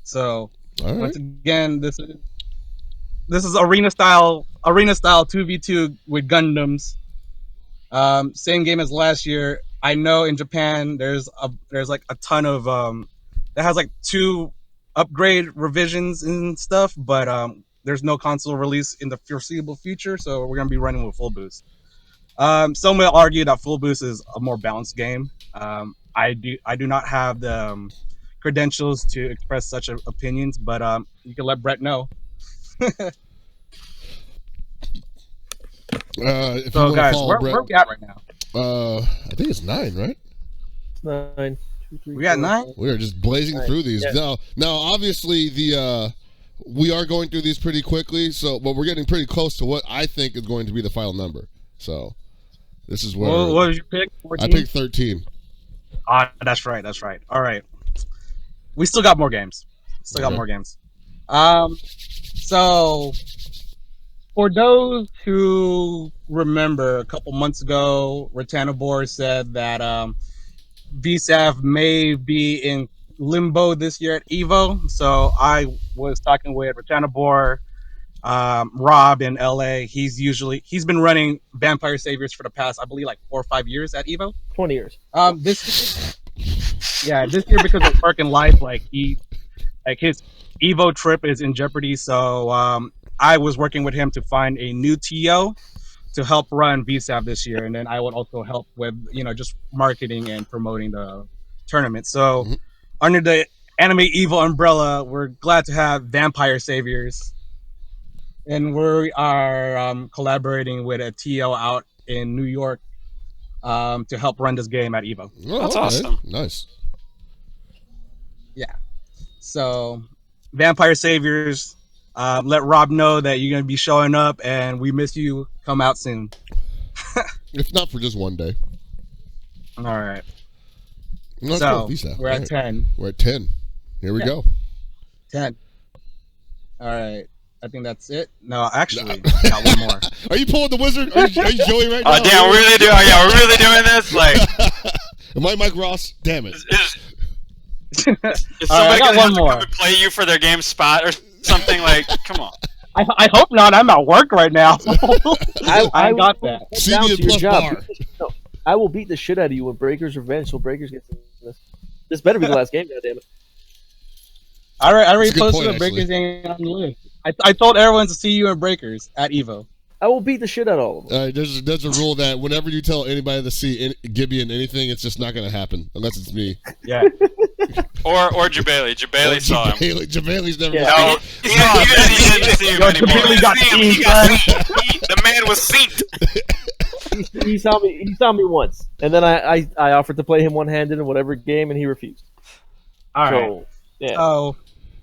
[SPEAKER 8] So once again, this is arena style 2v2 with Gundams. Same game as last year. I know in Japan there's like a ton of that has like 2 upgrade revisions and stuff, but there's no console release in the foreseeable future, so we're gonna be running with full boost. Some will argue that full boost is a more balanced game. I do not have the credentials to express such opinions, but you can let Brett know.
[SPEAKER 1] So
[SPEAKER 8] guys, where we at right now?
[SPEAKER 1] I think it's 9, right?
[SPEAKER 5] 9. 2, 3,
[SPEAKER 8] We got 9.
[SPEAKER 1] We are just blazing through these.
[SPEAKER 5] Yeah.
[SPEAKER 1] Now, obviously, we are going through these pretty quickly. But we're getting pretty close to what I think is going to be the final number. So, this is where.
[SPEAKER 8] What did you pick? 14?
[SPEAKER 1] I picked 13.
[SPEAKER 8] That's right. All right. We still got more games. So, for those who remember, a couple months ago, Ratanabor said that VSAF may be in limbo this year at EVO. So I was talking with Ratanabor, Rob in LA. He's been running Vampire Saviors for the past, I believe, like 4 or 5 years at EVO.
[SPEAKER 5] 20 years.
[SPEAKER 8] This year because of work and life, his EVO trip is in jeopardy. So I was working with him to find a new TO to help run VSAV this year, and then I would also help with just marketing and promoting the tournament. So under the Anime EVO umbrella, we're glad to have Vampire Saviors, and we are collaborating with a TO out in New York to help run this game at EVO.
[SPEAKER 1] Oh,
[SPEAKER 6] that's awesome.
[SPEAKER 1] Nice.
[SPEAKER 8] Yeah. So Vampire Saviors. Let Rob know that you're going to be showing up, and we miss you. Come out soon.
[SPEAKER 1] If not for just one day.
[SPEAKER 8] All right.
[SPEAKER 1] No,
[SPEAKER 8] so,
[SPEAKER 1] cool.
[SPEAKER 8] we're at 10.
[SPEAKER 1] We're at 10. Here we go.
[SPEAKER 8] 10. All right. I think that's it. No, actually, got one more.
[SPEAKER 1] Are you pulling the wizard? Are you Joey right now?
[SPEAKER 6] Oh, damn, we're really doing this? Like,
[SPEAKER 1] am I Mike Ross? Damn it.
[SPEAKER 6] Is somebody
[SPEAKER 8] got one more.
[SPEAKER 6] Come and play you for their game spot or something? Like, come on.
[SPEAKER 8] I hope not. I'm at work right now. I got that.
[SPEAKER 1] See me plus bar.
[SPEAKER 5] No, I will beat the shit out of you when Breaker's Revenge, so Breakers gets this. This better be the last game, goddammit.
[SPEAKER 8] I already posted the Breakers game on the list. I told everyone to see you in Breakers at EVO.
[SPEAKER 5] I will beat the shit out of all of them.
[SPEAKER 1] There's a rule that whenever you tell anybody to see Gibby in anything, it's just not going to happen unless it's me.
[SPEAKER 8] Yeah.
[SPEAKER 6] or Jabali. Jabali saw him.
[SPEAKER 1] Jabali's never.
[SPEAKER 6] Yeah. No, he didn't see him anymore.
[SPEAKER 8] Jabali got seen.
[SPEAKER 7] The man was synced.
[SPEAKER 5] He saw me once, and then I offered to play him one-handed in whatever game, and he refused.
[SPEAKER 8] All right.
[SPEAKER 5] So, yeah.
[SPEAKER 8] So,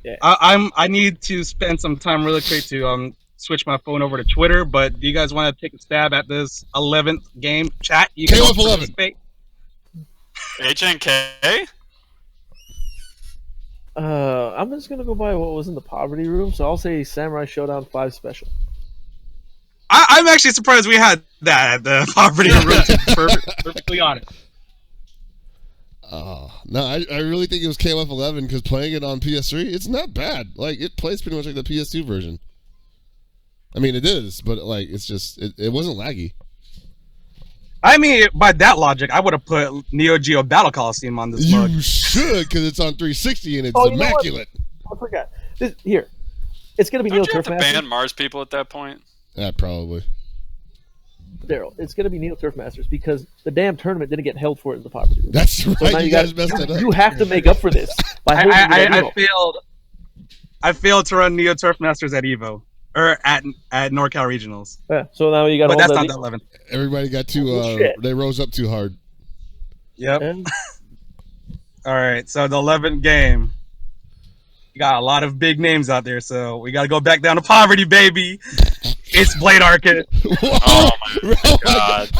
[SPEAKER 5] yeah.
[SPEAKER 8] I need to spend some time really quick to switch my phone over to Twitter. But do you guys want to take a stab at this 11th game chat? You can
[SPEAKER 1] KOF 11.
[SPEAKER 6] HNK.
[SPEAKER 5] I'm just gonna go by what was in the poverty room, so I'll say Samurai Showdown 5 Special.
[SPEAKER 8] I'm actually surprised we had that at the poverty room. To be perfectly honest.
[SPEAKER 1] No, I really think it was KOF 11 because playing it on PS3, it's not bad. Like, it plays pretty much like the PS2 version. I mean, it is, but like, it's just it wasn't laggy.
[SPEAKER 8] I mean, by that logic, I would have put Neo Geo Battle Coliseum on this mug.
[SPEAKER 1] You should, because it's on 360 and it's immaculate.
[SPEAKER 5] I forgot. Here, it's gonna be
[SPEAKER 6] Don't
[SPEAKER 5] Neo
[SPEAKER 6] you have
[SPEAKER 5] Turf
[SPEAKER 6] to
[SPEAKER 5] Masters.
[SPEAKER 6] ban Mars people at that point?
[SPEAKER 1] Yeah, probably.
[SPEAKER 5] Daryl, it's gonna be Neo Turf Masters because the damn tournament didn't get held for it in the poverty room.
[SPEAKER 1] That's right.
[SPEAKER 5] So
[SPEAKER 1] you guys messed it up.
[SPEAKER 5] You have to make up for this by holding
[SPEAKER 8] I failed to run Neo Turf Masters at EVO. Or at NorCal Regionals.
[SPEAKER 5] Yeah, so now you got.
[SPEAKER 8] But that's not the 11th.
[SPEAKER 1] Everybody got too. They rose up too hard.
[SPEAKER 8] Yep. All right, so the 11th game. You got a lot of big names out there, so we got to go back down to poverty, baby. It's Blade Arcus.
[SPEAKER 6] Oh my god!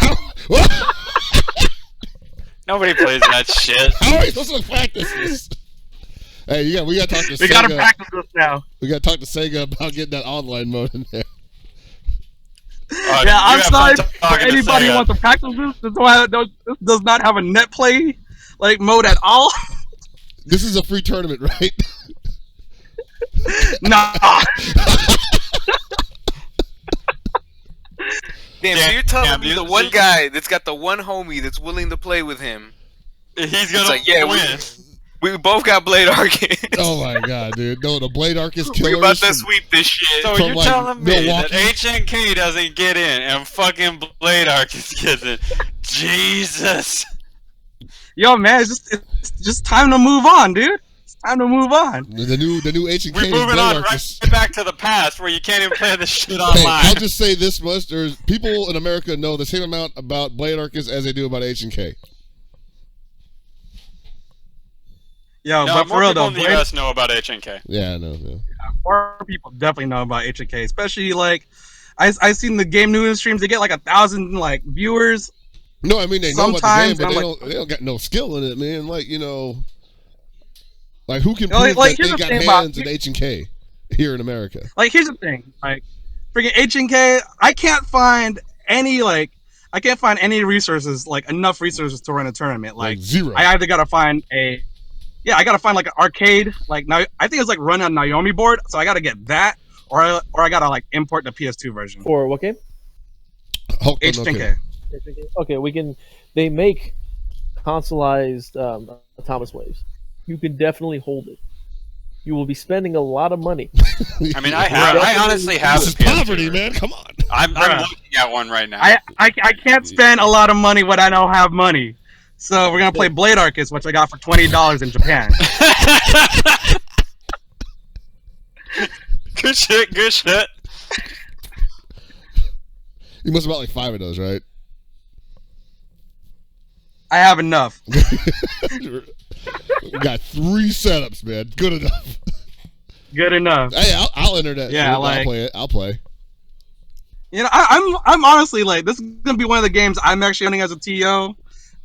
[SPEAKER 6] Nobody plays that shit.
[SPEAKER 1] How are we supposed to practice this? Hey, we got to talk to Sega.
[SPEAKER 8] We got to practice this now.
[SPEAKER 1] We got to talk to Sega about getting that online mode in there.
[SPEAKER 8] Yeah, I'm sorry for anybody who wants to practice this. This does not have a net play mode at all.
[SPEAKER 1] This is a free tournament, right?
[SPEAKER 8] Nah.
[SPEAKER 7] Damn, so you're telling me the one guy that's got the one homie that's willing to play with him.
[SPEAKER 6] He's gonna win.
[SPEAKER 7] We both got Blade Arcus.
[SPEAKER 1] Oh my god, dude! No, the Blade Arcus killers.
[SPEAKER 7] We about to sweep this shit.
[SPEAKER 6] So you're telling me that HNK doesn't get in and fucking Blade Arcus gets in? Jesus.
[SPEAKER 8] Yo, man, it's just time to move on, dude. It's time to move on.
[SPEAKER 1] The new HNK.
[SPEAKER 6] We're moving on right back to the past where you can't even play this shit online.
[SPEAKER 1] I'll just say this much: there's people in America know the same amount about Blade Arcus as they do about HNK.
[SPEAKER 8] Yo,
[SPEAKER 6] no,
[SPEAKER 8] but
[SPEAKER 6] more
[SPEAKER 8] for real
[SPEAKER 6] people
[SPEAKER 8] though,
[SPEAKER 6] in the US know about HNK.
[SPEAKER 1] Yeah, I know. Yeah.
[SPEAKER 8] More people definitely know about HNK, especially like I seen the game news streams. They get like 1,000 like viewers.
[SPEAKER 1] No, I mean they know about the game, but
[SPEAKER 8] like,
[SPEAKER 1] they don't got no skill in it, man. Like like who can
[SPEAKER 8] like,
[SPEAKER 1] prove that they got hands
[SPEAKER 8] in
[SPEAKER 1] HNK here in America?
[SPEAKER 8] Like here's the thing, like freaking HNK, I can't find any resources, like enough resources to run a tournament. Like
[SPEAKER 1] zero.
[SPEAKER 8] I either gotta find I gotta find like an arcade, like now I think it's like run on Naomi board, so I gotta get that, or I gotta like import the PS2 version.
[SPEAKER 5] For what game?
[SPEAKER 8] HNK.
[SPEAKER 5] Okay, they make consoleized Thomas Waves. You can definitely hold it. You will be spending a lot of money.
[SPEAKER 6] I mean, I honestly have.
[SPEAKER 1] This is poverty, man. Come on.
[SPEAKER 6] I'm looking at one right now.
[SPEAKER 8] I can't spend a lot of money when I don't have money. So we're gonna play Blade Arcus, which I got for $20 in Japan.
[SPEAKER 6] Good shit. Good shit.
[SPEAKER 1] You must have bought like 5 of those, right?
[SPEAKER 8] I have enough.
[SPEAKER 1] We got 3 setups, man. Good enough.
[SPEAKER 8] Good enough.
[SPEAKER 1] Hey, I'll enter that.
[SPEAKER 8] Yeah,
[SPEAKER 1] I'll play it. I'll play.
[SPEAKER 8] You know, I'm honestly like, this is gonna be one of the games I'm actually running as a TO,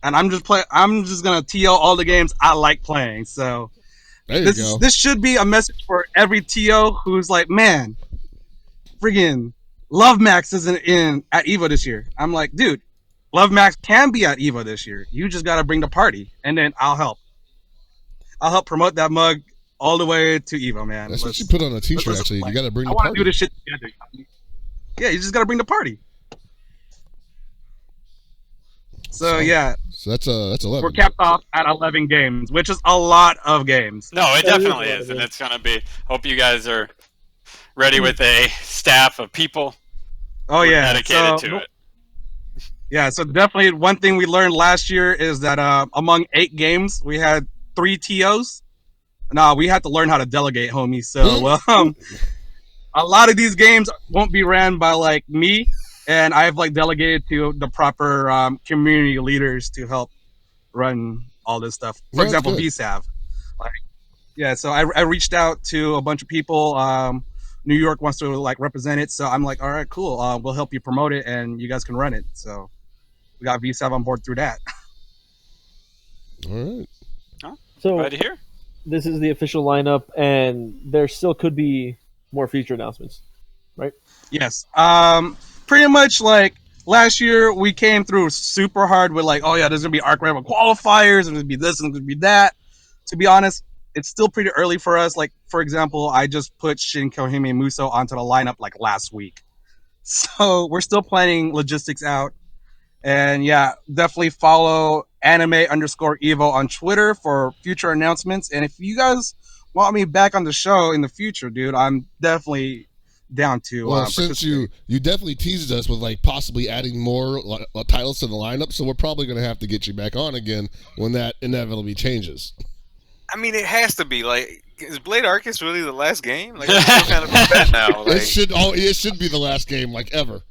[SPEAKER 8] and I'm just gonna TO all the games I like playing. So this should be a message for every TO who's like, man, friggin' Love Max isn't in at EVO this year. I'm like, dude, Love Max can be at EVO this year. You just gotta bring the party, and then I'll help. I'll help promote that mug all the way to EVO, man.
[SPEAKER 1] That's what you put on a t-shirt, actually. You gotta bring the party.
[SPEAKER 8] I want to do this shit together. Yeah, you just gotta bring the party. So yeah.
[SPEAKER 1] So that's 11.
[SPEAKER 8] We're capped off at 11 games, which is a lot of games.
[SPEAKER 6] No, it definitely is, and it's gonna be. Hope you guys are ready with a staff of people.
[SPEAKER 8] Oh yeah,
[SPEAKER 6] dedicated to it.
[SPEAKER 8] Yeah, so definitely one thing we learned last year is that among 8 games, we had 3 TOs. Nah, we had to learn how to delegate, homie. So a lot of these games won't be ran by like me, and I've like delegated to the proper community leaders to help run all this stuff. For example, VSAV. Like, yeah, so I reached out to a bunch of people. New York wants to like represent it, so I'm like, all right, cool. We'll help you promote it, and you guys can run it. So we got VSAV on board through that.
[SPEAKER 1] All right.
[SPEAKER 5] So
[SPEAKER 6] right here.
[SPEAKER 5] This is the official lineup, and there still could be more future announcements, right?
[SPEAKER 8] Yes. Pretty much like last year, we came through super hard with like, oh yeah, there's gonna be Arc Rival qualifiers, there's gonna be this, and there's gonna be that. To be honest, it's still pretty early for us. Like, for example, I just put Shin Kohime Muso onto the lineup like last week. So we're still planning logistics out. And yeah, definitely follow anime_evo on Twitter for future announcements. And if you guys want me back on the show in the future, dude, I'm definitely down to.
[SPEAKER 1] Well, since you definitely teased us with like possibly adding more titles to the lineup, so we're probably going to have to get you back on again when that inevitably changes.
[SPEAKER 7] I mean, it has to be. Like, is Blade Arcus really the last game? Like, I'm still kind of upset now. Like,
[SPEAKER 1] it should be the last game, like ever.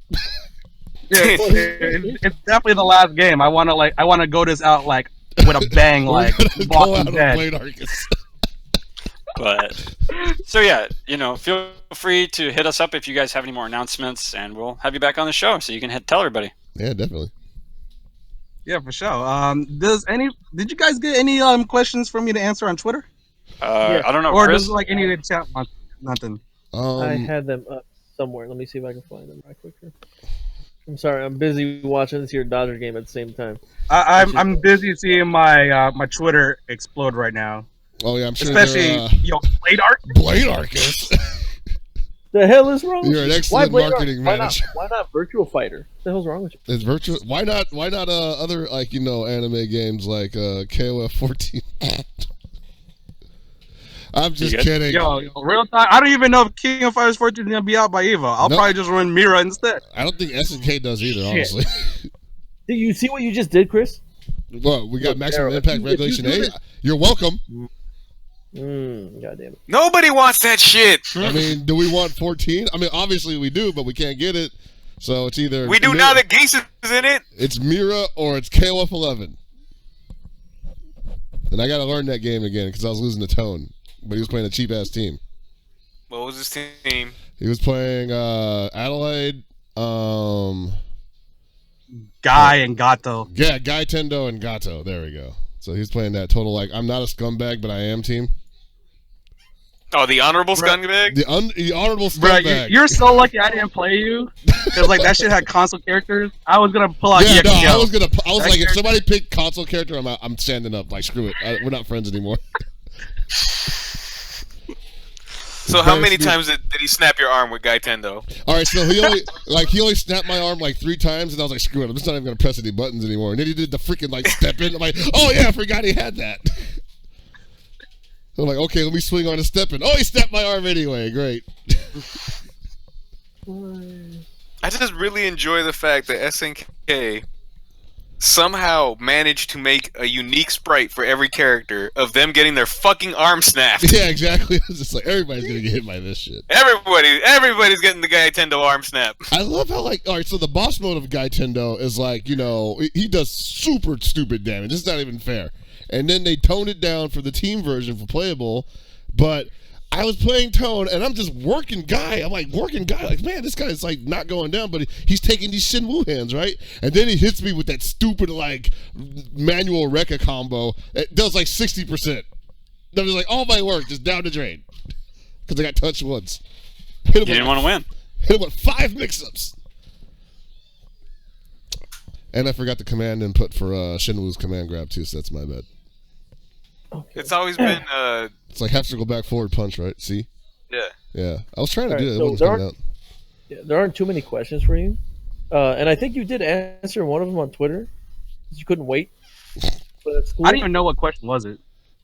[SPEAKER 8] Yeah, it's definitely the last game. I want to go this out like with a bang, like Walking Dead.
[SPEAKER 1] Blade Arcus.
[SPEAKER 6] But so yeah, feel free to hit us up if you guys have any more announcements, and we'll have you back on the show so you can tell everybody.
[SPEAKER 1] Yeah, definitely.
[SPEAKER 8] Yeah, for sure. Did you guys get any questions for me to answer on Twitter?
[SPEAKER 6] Yeah. I don't know.
[SPEAKER 8] Or
[SPEAKER 6] Chris?
[SPEAKER 8] does like any of the chat want nothing?
[SPEAKER 5] I had them up somewhere. Let me see if I can find them right quick here. I'm sorry, I'm busy watching this here Dodger game at the same time.
[SPEAKER 8] I'm busy seeing my my Twitter explode right now.
[SPEAKER 1] Oh yeah, I'm sure.
[SPEAKER 8] Especially Blade Arcus.
[SPEAKER 1] Blade Arcus.
[SPEAKER 5] The hell is wrong?
[SPEAKER 1] You're an excellent marketing manager.
[SPEAKER 5] Why not Virtual Fighter? What the hell's wrong with you?
[SPEAKER 1] It's virtual. Why not? Other anime games like KOF 14? I'm just kidding.
[SPEAKER 8] Yo, real time. I don't even know if King of Fighters 14 is gonna be out by Evo. I'll probably just run Mira instead.
[SPEAKER 1] I don't think SNK does either, honestly.
[SPEAKER 5] Did you see what you just did, Chris?
[SPEAKER 1] Well, we got maximum impact regulation A. You're welcome.
[SPEAKER 5] God damn it.
[SPEAKER 7] Nobody wants that shit.
[SPEAKER 1] I mean, do we want 14? I mean, obviously we do, but we can't get it. So it's either
[SPEAKER 7] we do now that Geese is in it.
[SPEAKER 1] It's Mira or it's KOF 11. And I got to learn that game again because I was losing the tone. But he was playing a cheap ass team.
[SPEAKER 7] What was his team?
[SPEAKER 1] He was playing Adelaide,
[SPEAKER 8] Guy and Gato.
[SPEAKER 1] Yeah, Guy Tendo and Gato. There we go. So he's playing that total like I'm not a scumbag, but I am team.
[SPEAKER 7] Oh, the honorable scumbag.
[SPEAKER 1] The honorable scumbag.
[SPEAKER 8] Bro, you're so lucky I didn't play you because like that shit had console characters. I was gonna pull out.
[SPEAKER 1] Yeah, no,
[SPEAKER 8] I
[SPEAKER 1] was like, if somebody picked console character, I'm standing up. Like screw it, we're not friends anymore.
[SPEAKER 7] So how many times did he snap your arm with Guy Tendo?
[SPEAKER 1] All right, so he only snapped my arm like 3 times, and I was like, screw it, I'm just not even gonna press any buttons anymore. And then he did the freaking like step in. I'm like, oh yeah, I forgot he had that. I'm like, okay, let me swing on a step in. Oh, he snapped my arm anyway. Great.
[SPEAKER 7] I just really enjoy the fact that SNK somehow managed to make a unique sprite for every character of them getting their fucking arm snapped.
[SPEAKER 1] Yeah, exactly. It's just like everybody's gonna get hit by this shit.
[SPEAKER 7] Everybody's getting the Guy Tendo arm snap.
[SPEAKER 1] I love how all right, so the boss mode of Guy Tendo is like, he does super stupid damage. It's not even fair. And then they toned it down for the team version for playable, but I was playing Tone, and I'm just working Guy. I'm like, like, man, this guy's like not going down, but he's taking these Shenmue hands, right? And then he hits me with that stupid like manual Rekka combo. It does like 60%. I'm just like, all my work just down the drain because I got touched once.
[SPEAKER 6] You didn't want to win.
[SPEAKER 1] Hit him with 5 mix-ups. And I forgot the command input for Shenmue's command grab too, so that's my bad.
[SPEAKER 7] Okay. It's always been
[SPEAKER 1] it's like half circle back forward punch, right? See? Yeah. I was trying to do it.
[SPEAKER 5] So
[SPEAKER 1] it wasn't coming out.
[SPEAKER 5] There aren't too many questions for you, and I think you did answer one of them on Twitter. You couldn't wait. But that's cool.
[SPEAKER 8] I didn't even know what question was it.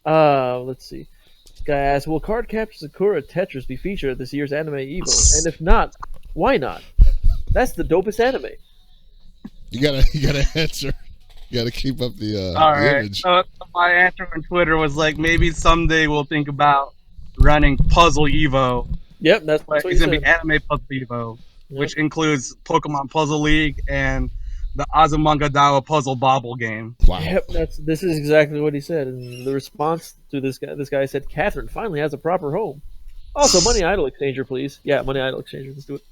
[SPEAKER 5] Let's see. This guy asked, "Will Card Capture Sakura Tetris be featured at this year's Anime Evo? And if not, why not? That's the dopest anime."
[SPEAKER 1] You gotta answer. You gotta keep up the image.
[SPEAKER 8] So my answer on Twitter was like, maybe someday we'll think about running Puzzle Evo.
[SPEAKER 5] Yep, that's what
[SPEAKER 8] it's gonna be Anime Puzzle Evo, which includes Pokemon Puzzle League and the Azumanga Daioh Puzzle Bobble game.
[SPEAKER 1] Wow.
[SPEAKER 5] Yep, this is exactly what he said. And the response to this guy said, "Catherine finally has a proper home. Also, Money Idol Exchanger, please." Yeah, Money Idol Exchanger. Let's do it.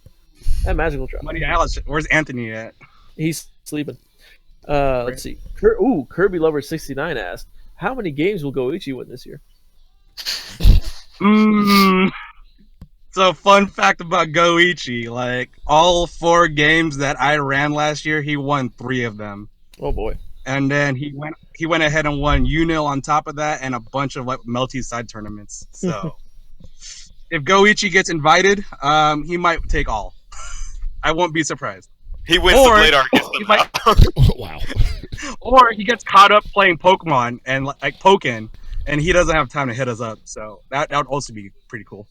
[SPEAKER 5] And Magical Drop.
[SPEAKER 8] Money Alice. Where's Anthony at?
[SPEAKER 5] He's sleeping. Let's see. Kirby Lover 69 asked, "How many games will Goichi win this year?"
[SPEAKER 8] So, fun fact about Goichi, like all 4 games that I ran last year, he won 3 of them.
[SPEAKER 5] Oh boy!
[SPEAKER 8] And then he went ahead and won UNIL on top of that, and a bunch of like multi-side tournaments. So, if Goichi gets invited, he might take all. I won't be surprised.
[SPEAKER 7] He wins the Blade Arcus.
[SPEAKER 1] Wow.
[SPEAKER 8] Or he gets caught up playing Pokemon and like Pokken, and he doesn't have time to hit us up. So that would also be pretty cool.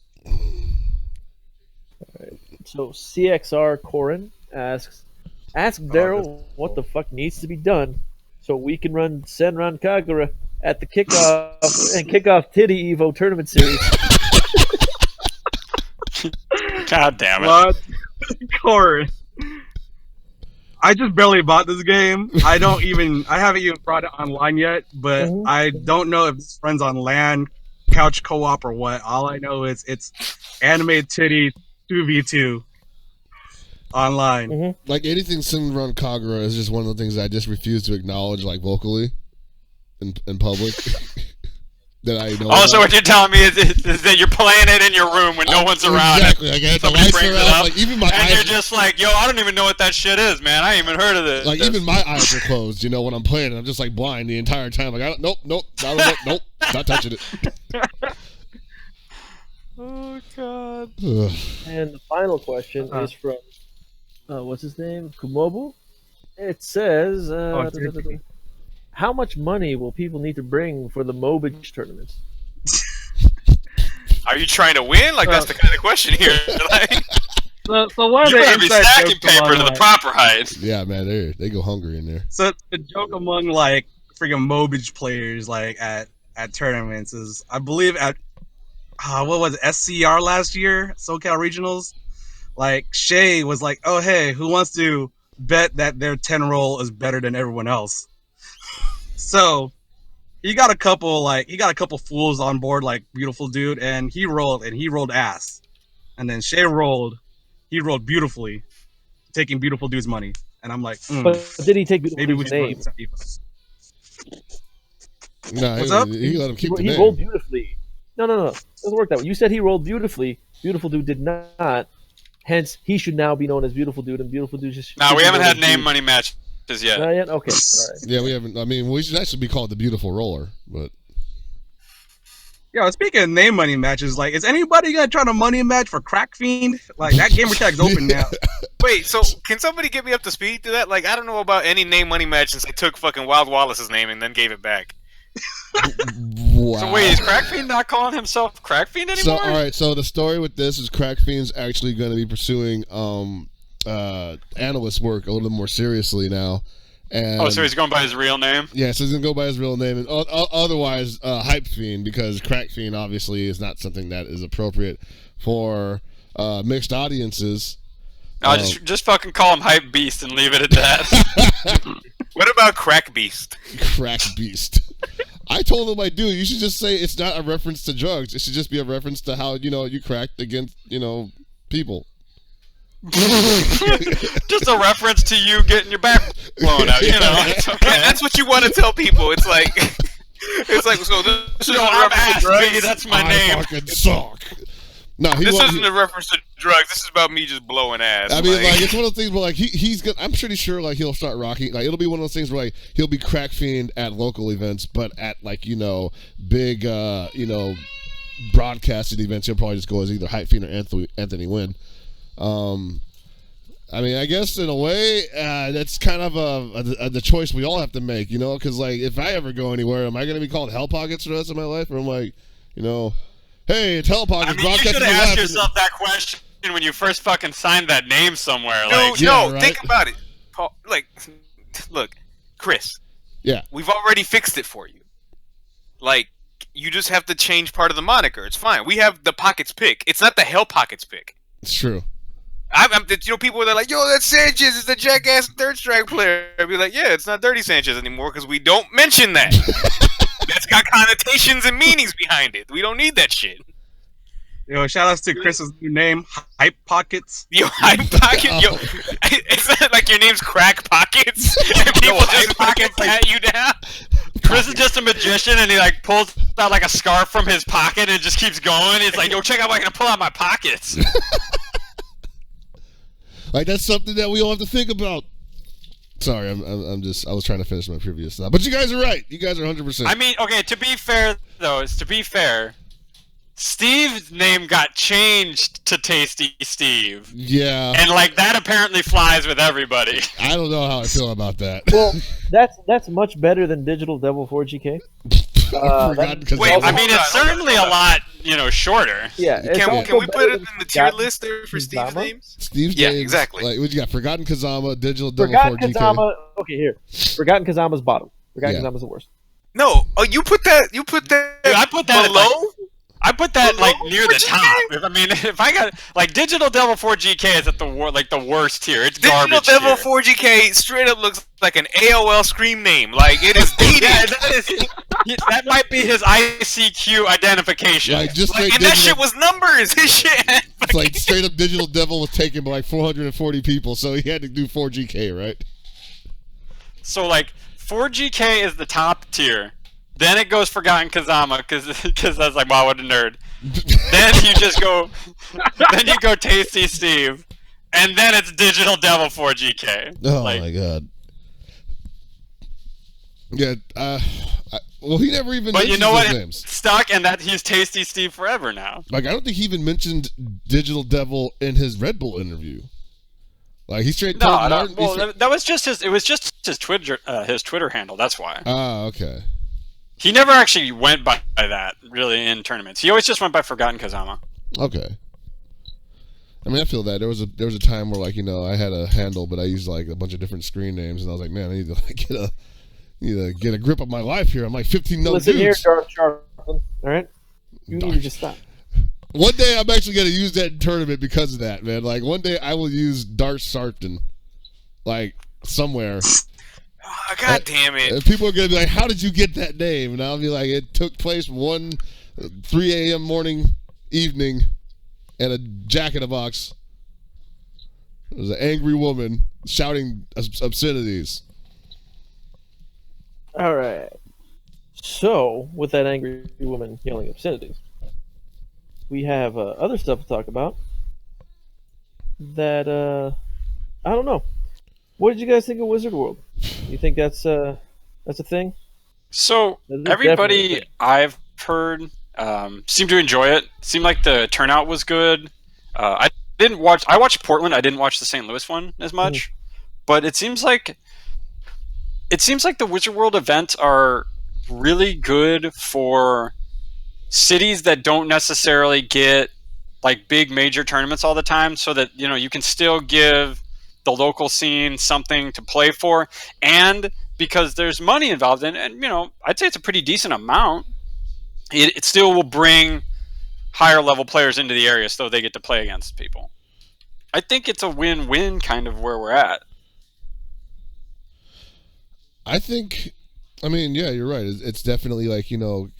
[SPEAKER 5] Alright. So CXR Corin asks, "Ask Daryl what the fuck needs to be done so we can run Senran Kagura at the kickoff and kickoff Titty Evo tournament series."
[SPEAKER 6] God damn it.
[SPEAKER 8] What? Corin. I just barely bought this game. I haven't even brought it online yet, but I don't know if this runs on LAN, couch co-op, or what. All I know is it's Anime Titty 2v2 online.
[SPEAKER 1] Like anything Senran Kagura is just one of the things I just refuse to acknowledge like vocally in public. That I know.
[SPEAKER 6] Also, what you're telling me is that you're playing it in your room when no one's around.
[SPEAKER 1] Exactly. Like, I had the lights around. Like, even my eyes.
[SPEAKER 6] You're just like, yo, I don't even know what that shit is, man. I ain't even heard of this.
[SPEAKER 1] Like, even my eyes are closed, when I'm playing, and I'm just like blind the entire time. Like, nope, not touching it.
[SPEAKER 6] Oh God.
[SPEAKER 1] Ugh.
[SPEAKER 5] And the final question is from what's his name? Kumobu. It says, how much money will people need to bring for the Mobage tournaments?
[SPEAKER 7] Are you trying to win? Like that's the kind of question here. Like,
[SPEAKER 8] So one of
[SPEAKER 6] You
[SPEAKER 8] the
[SPEAKER 6] better be
[SPEAKER 8] inside
[SPEAKER 6] stacking
[SPEAKER 8] jokes
[SPEAKER 6] paper
[SPEAKER 8] among,
[SPEAKER 6] to the
[SPEAKER 8] like-
[SPEAKER 6] proper height.
[SPEAKER 1] Yeah, man, they go hungry in there.
[SPEAKER 8] So the joke among like freaking Mobage players like at tournaments is I believe at what was it, SCR last year, SoCal Regionals, like Shay was like, oh hey, who wants to bet that their 10 roll is better than everyone else? So he got a couple fools on board, like Beautiful Dude, and he rolled ass. And then Shay he rolled beautifully, taking Beautiful Dude's money. And I'm like,
[SPEAKER 5] But did he take Beautiful
[SPEAKER 8] maybe we
[SPEAKER 5] Dude's
[SPEAKER 8] should
[SPEAKER 5] name?
[SPEAKER 8] run some people.
[SPEAKER 1] No,
[SPEAKER 8] What's up?
[SPEAKER 1] he let him keep the
[SPEAKER 5] He
[SPEAKER 1] name.
[SPEAKER 5] rolled beautifully. No. It doesn't work that way. You said he rolled beautifully. Beautiful Dude did not. Hence, he should now be known as Beautiful Dude, and Beautiful Dude just.
[SPEAKER 6] No,
[SPEAKER 5] should
[SPEAKER 6] we
[SPEAKER 5] be
[SPEAKER 6] haven't
[SPEAKER 5] known
[SPEAKER 6] had
[SPEAKER 5] as
[SPEAKER 6] name
[SPEAKER 5] Dude.
[SPEAKER 6] money matches yet.
[SPEAKER 5] Not yet? Okay. All right.
[SPEAKER 1] Yeah, we haven't. I mean, we should actually be called the Beautiful Roller, but
[SPEAKER 8] Yo, speaking of name money matches, like, is anybody gonna try to money match for Crack Fiend? Like, that gamer tag's open now.
[SPEAKER 7] wait, so can somebody get me up to speed to that? Like, I don't know about any name money match since I took fucking Wild Wallace's name and then gave it back.
[SPEAKER 1] wow.
[SPEAKER 6] So wait, is Crackfiend not calling himself Crackfiend
[SPEAKER 1] So
[SPEAKER 6] anymore?
[SPEAKER 1] all right, so the story with this is Crack Fiend's actually going to be pursuing analyst work a little more seriously now. And
[SPEAKER 6] Oh, so he's going by his real name?
[SPEAKER 1] yeah, so he's gonna go by his real name, and otherwise Hype Fiend, because Crack Fiend obviously is not something that is appropriate for mixed audiences.
[SPEAKER 6] No, just fucking call him Hype Beast and leave it at that.
[SPEAKER 7] What about Crack Beast?
[SPEAKER 1] Crack Beast. I told him, like, dude, you should just say it's not a reference to drugs. It should just be a reference to how you cracked against people.
[SPEAKER 6] Just a reference to you getting your back blown out. It's okay.
[SPEAKER 7] That's what you want to tell people. It's like, so this is
[SPEAKER 6] Yo,
[SPEAKER 7] a
[SPEAKER 6] I'm
[SPEAKER 7] reference to
[SPEAKER 6] Ass B,
[SPEAKER 7] drugs.
[SPEAKER 6] that's my
[SPEAKER 1] I
[SPEAKER 6] name.
[SPEAKER 1] fucking suck. No,
[SPEAKER 7] This isn't a reference to drugs. This is about me just blowing ass.
[SPEAKER 1] I mean, like, it's one of those things where, like, he's gonna. I'm pretty sure, like, he'll start rocking. Like, it'll be one of those things where, like, he'll be Crack Fiend at local events, but at, like, big, broadcasted events, he'll probably just go as either Hype Fiend or Anthony Wynn. I mean, I guess in a way, that's kind of the choice we all have to make, because, like, if I ever go anywhere, am I going to be called Hell Pockets for the rest of my life? Or I'm like, hey, it's Hell Pockets.
[SPEAKER 6] I mean, you should have asked yourself that question when you first fucking signed that name somewhere.
[SPEAKER 7] No,
[SPEAKER 1] right?
[SPEAKER 7] think about it. Paul, like, look, Chris.
[SPEAKER 1] Yeah.
[SPEAKER 7] We've already fixed it for you. Like, you just have to change part of the moniker. It's fine. We have the Pockets pick. It's not the Hell Pockets pick.
[SPEAKER 1] It's true.
[SPEAKER 7] People are like, yo, that's Sanchez. It's the jackass third strike player. I'd be like, yeah, it's not Dirty Sanchez anymore because we don't mention that. That's got connotations and meanings behind it. We don't need that shit.
[SPEAKER 8] Yo, shout outs to Chris's new name, Hype Pockets.
[SPEAKER 7] Yo, Hype Pocket. Yo, it's not like your name's Crack Pockets. And people just fucking pat you down.
[SPEAKER 6] Chris is just a magician, and he like pulls out like a scarf from his pocket and just keeps going. It's like, yo, check out what I can pull out my pockets.
[SPEAKER 1] Like, that's something that we all have to think about. Sorry, I was trying to finish my previous thought. But you guys are right. You guys are 100%.
[SPEAKER 6] I mean, okay, to be fair, Steve's name got changed to Tasty Steve.
[SPEAKER 1] Yeah.
[SPEAKER 6] And, like, that apparently flies with everybody.
[SPEAKER 1] I don't know how I feel about that.
[SPEAKER 5] Well, that's much better than Digital Devil 4GK.
[SPEAKER 7] Wait, I mean, it's certainly a lot, shorter.
[SPEAKER 5] Yeah.
[SPEAKER 7] Can we put it in the tier list there for Steve's names?
[SPEAKER 1] Steve's
[SPEAKER 7] yeah,
[SPEAKER 1] names,
[SPEAKER 7] exactly.
[SPEAKER 1] Like, what you got? Forgotten Kazama, Digital Devil
[SPEAKER 5] Forgotten
[SPEAKER 1] 4GK.
[SPEAKER 5] Kazama. Okay, here. Forgotten Kazama's bottom. Forgotten Kazama's the worst.
[SPEAKER 7] No. Oh, you put that. Dude,
[SPEAKER 6] I put that
[SPEAKER 7] below.
[SPEAKER 6] I put that like near the top. If I got like Digital Devil 4GK is at the worst tier. It's garbage.
[SPEAKER 7] Digital Devil 4GK straight up looks like an AOL Scream name. Like it is dated.
[SPEAKER 6] That might be his ICQ identification.
[SPEAKER 1] Like, just
[SPEAKER 7] and that shit was numbers. His shit.
[SPEAKER 1] It's like straight up Digital Devil was taken by like 440 people, so he had to do 4GK, right?
[SPEAKER 6] So like 4GK is the top tier. Then it goes Forgotten Kazama because that's like, wow, what a nerd. Then you just go, Tasty Steve, and then it's Digital Devil 4GK.
[SPEAKER 1] Oh my god. Yeah, Well, he never even
[SPEAKER 6] But
[SPEAKER 1] mentions
[SPEAKER 6] you know what?
[SPEAKER 1] those names.
[SPEAKER 6] Stuck, and that he's Tasty Steve forever now.
[SPEAKER 1] Like, I don't think he even mentioned Digital Devil in his Red Bull interview. Like, he straight told Martin.
[SPEAKER 6] Well, that was just his. It was just his Twitter handle. That's why.
[SPEAKER 1] Ah, okay.
[SPEAKER 6] He never actually went by that really in tournaments. He always just went by Forgotten Kazama.
[SPEAKER 1] Okay. I mean, I feel that there was a time where, like, you know, I had a handle, but I used like a bunch of different screen names, and I was like, man, I need to like, get a grip of my life here. I'm like 15 no
[SPEAKER 5] Listen
[SPEAKER 1] dudes.
[SPEAKER 5] here, Charlton. All right, you need to just stop.
[SPEAKER 1] One day I'm actually gonna use that in tournament because of that, man. Like one day I will use Darth Sarpton, like somewhere.
[SPEAKER 7] Oh, God damn it!
[SPEAKER 1] And people are gonna be like, "How did you get that name?" And I'll be like, "It took place 3 a.m. evening, and a Jack in a Box. It was an angry woman shouting obscenities."
[SPEAKER 5] All right. So, with that angry woman yelling obscenities, we have other stuff to talk about. That I don't know. What did you guys think of Wizard World? You think that's a thing?
[SPEAKER 6] So everybody I've heard seemed to enjoy it. Seemed like the turnout was good. I watched Portland. I didn't watch the St. Louis one as much, but it seems like the Wizard World events are really good for cities that don't necessarily get like big major tournaments all the time, so that you can still give the local scene something to play for, and because there's money involved in it, and I'd say it's a pretty decent amount, it still will bring higher level players into the area so they get to play against people. I think it's a win-win kind of where we're at.
[SPEAKER 1] I mean, yeah, you're right. It's definitely like,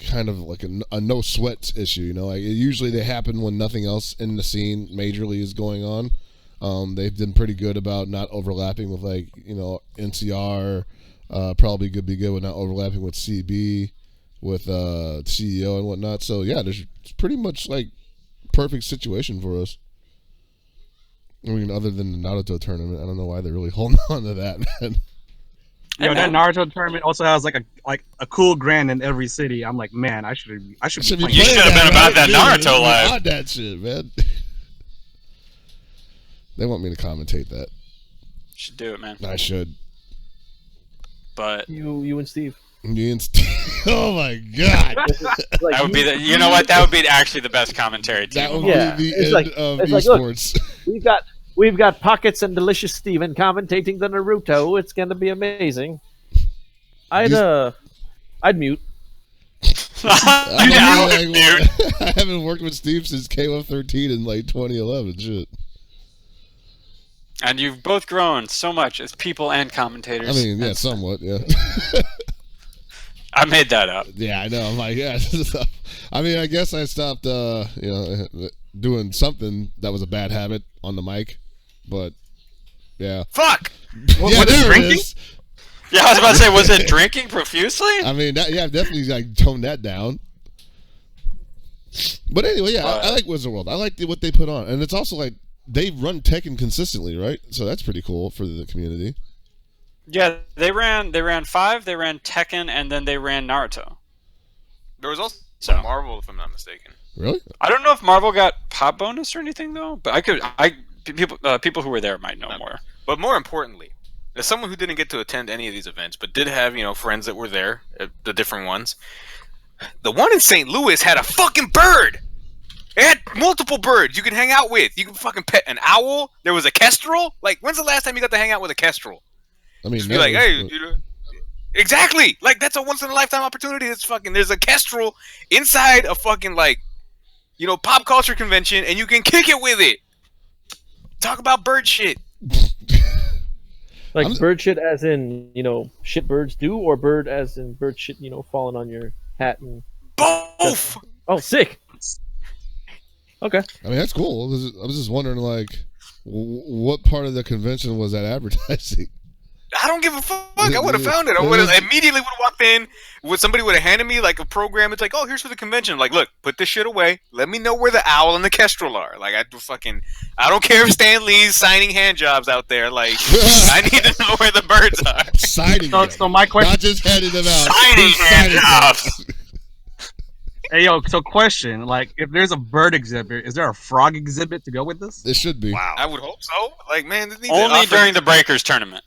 [SPEAKER 1] kind of like a no sweat issue, Like usually they happen when nothing else in the scene majorly is going on. They've been pretty good about not overlapping with like, NCR, probably could be good with not overlapping with CB, with CEO and whatnot. So yeah, there's pretty much like perfect situation for us. I mean, other than the Naruto tournament, I don't know why they're really holding on to that, man.
[SPEAKER 8] That Naruto tournament also has like a cool grand in every city. I'm like, man, I should be.
[SPEAKER 6] You should have been about that Naruto live.
[SPEAKER 1] On that shit, man. They want me to commentate that.
[SPEAKER 6] You should do it, man.
[SPEAKER 1] I should.
[SPEAKER 6] But
[SPEAKER 5] you and Steve.
[SPEAKER 1] Me and Steve. Oh my god.
[SPEAKER 6] That would be that would be actually the best commentary team.
[SPEAKER 1] That would be the end of esports.
[SPEAKER 5] Look, we've got Pockets and Delicious Steven commentating the Naruto. It's gonna be amazing. I'd mute.
[SPEAKER 1] I haven't worked with Steve since KO13 in like 2011. Shit.
[SPEAKER 6] And you've both grown so much as people and commentators.
[SPEAKER 1] I mean, yeah, somewhat, yeah.
[SPEAKER 6] I made that up.
[SPEAKER 1] Yeah, I know. I'm like, yeah. I mean, I guess I stopped, doing something that was a bad habit on the mic, but yeah.
[SPEAKER 7] Fuck.
[SPEAKER 1] Yeah, there it is.
[SPEAKER 6] Yeah, I was about to say, was it drinking profusely?
[SPEAKER 1] I mean, I've definitely like toned that down. But anyway, yeah, I like Wizard World. I like what they put on, and it's also like they run Tekken consistently, right? So that's pretty cool for the community.
[SPEAKER 6] Yeah, they ran 5, they ran Tekken, and then they ran Naruto.
[SPEAKER 7] There was also Marvel, if I'm not mistaken.
[SPEAKER 1] Really?
[SPEAKER 6] I don't know if Marvel got pop bonus or anything though, but people who were there might know more.
[SPEAKER 7] But more importantly, as someone who didn't get to attend any of these events, but did have friends that were there at the different ones, the one in St. Louis had a fucking bird. It had multiple birds you could hang out with. You could fucking pet an owl. There was a kestrel. Like, when's the last time you got to hang out with a kestrel?
[SPEAKER 1] I mean,
[SPEAKER 7] just be like, hey, exactly. Like, that's a once in a lifetime opportunity. There's a kestrel inside a fucking pop culture convention, and you can kick it with it. Talk about bird shit.
[SPEAKER 5] Like bird shit as in, shit birds do, or bird as in bird shit, falling on your hat and
[SPEAKER 7] both.
[SPEAKER 5] Oh, sick. Okay.
[SPEAKER 1] I mean, that's cool. I was just wondering, like, what part of the convention was that advertising?
[SPEAKER 7] I don't give a fuck. I would have found it. I would have immediately walked in. Somebody would have handed me like a program. It's like, oh, here's for the convention. Like, look, put this shit away. Let me know where the owl and the kestrel are. Like, I don't care if Stan Lee's signing hand jobs out there. Like, I need to know where the birds are.
[SPEAKER 1] Signing.
[SPEAKER 8] So my question.
[SPEAKER 1] Not just handing them out.
[SPEAKER 7] Signing hand jobs.
[SPEAKER 8] Hey, yo, so question, like, if there's a bird exhibit, is there a frog exhibit to go with this?
[SPEAKER 1] It should be.
[SPEAKER 7] Wow. I would hope so. Like, man, this needs
[SPEAKER 6] Only during the Breakers tournament.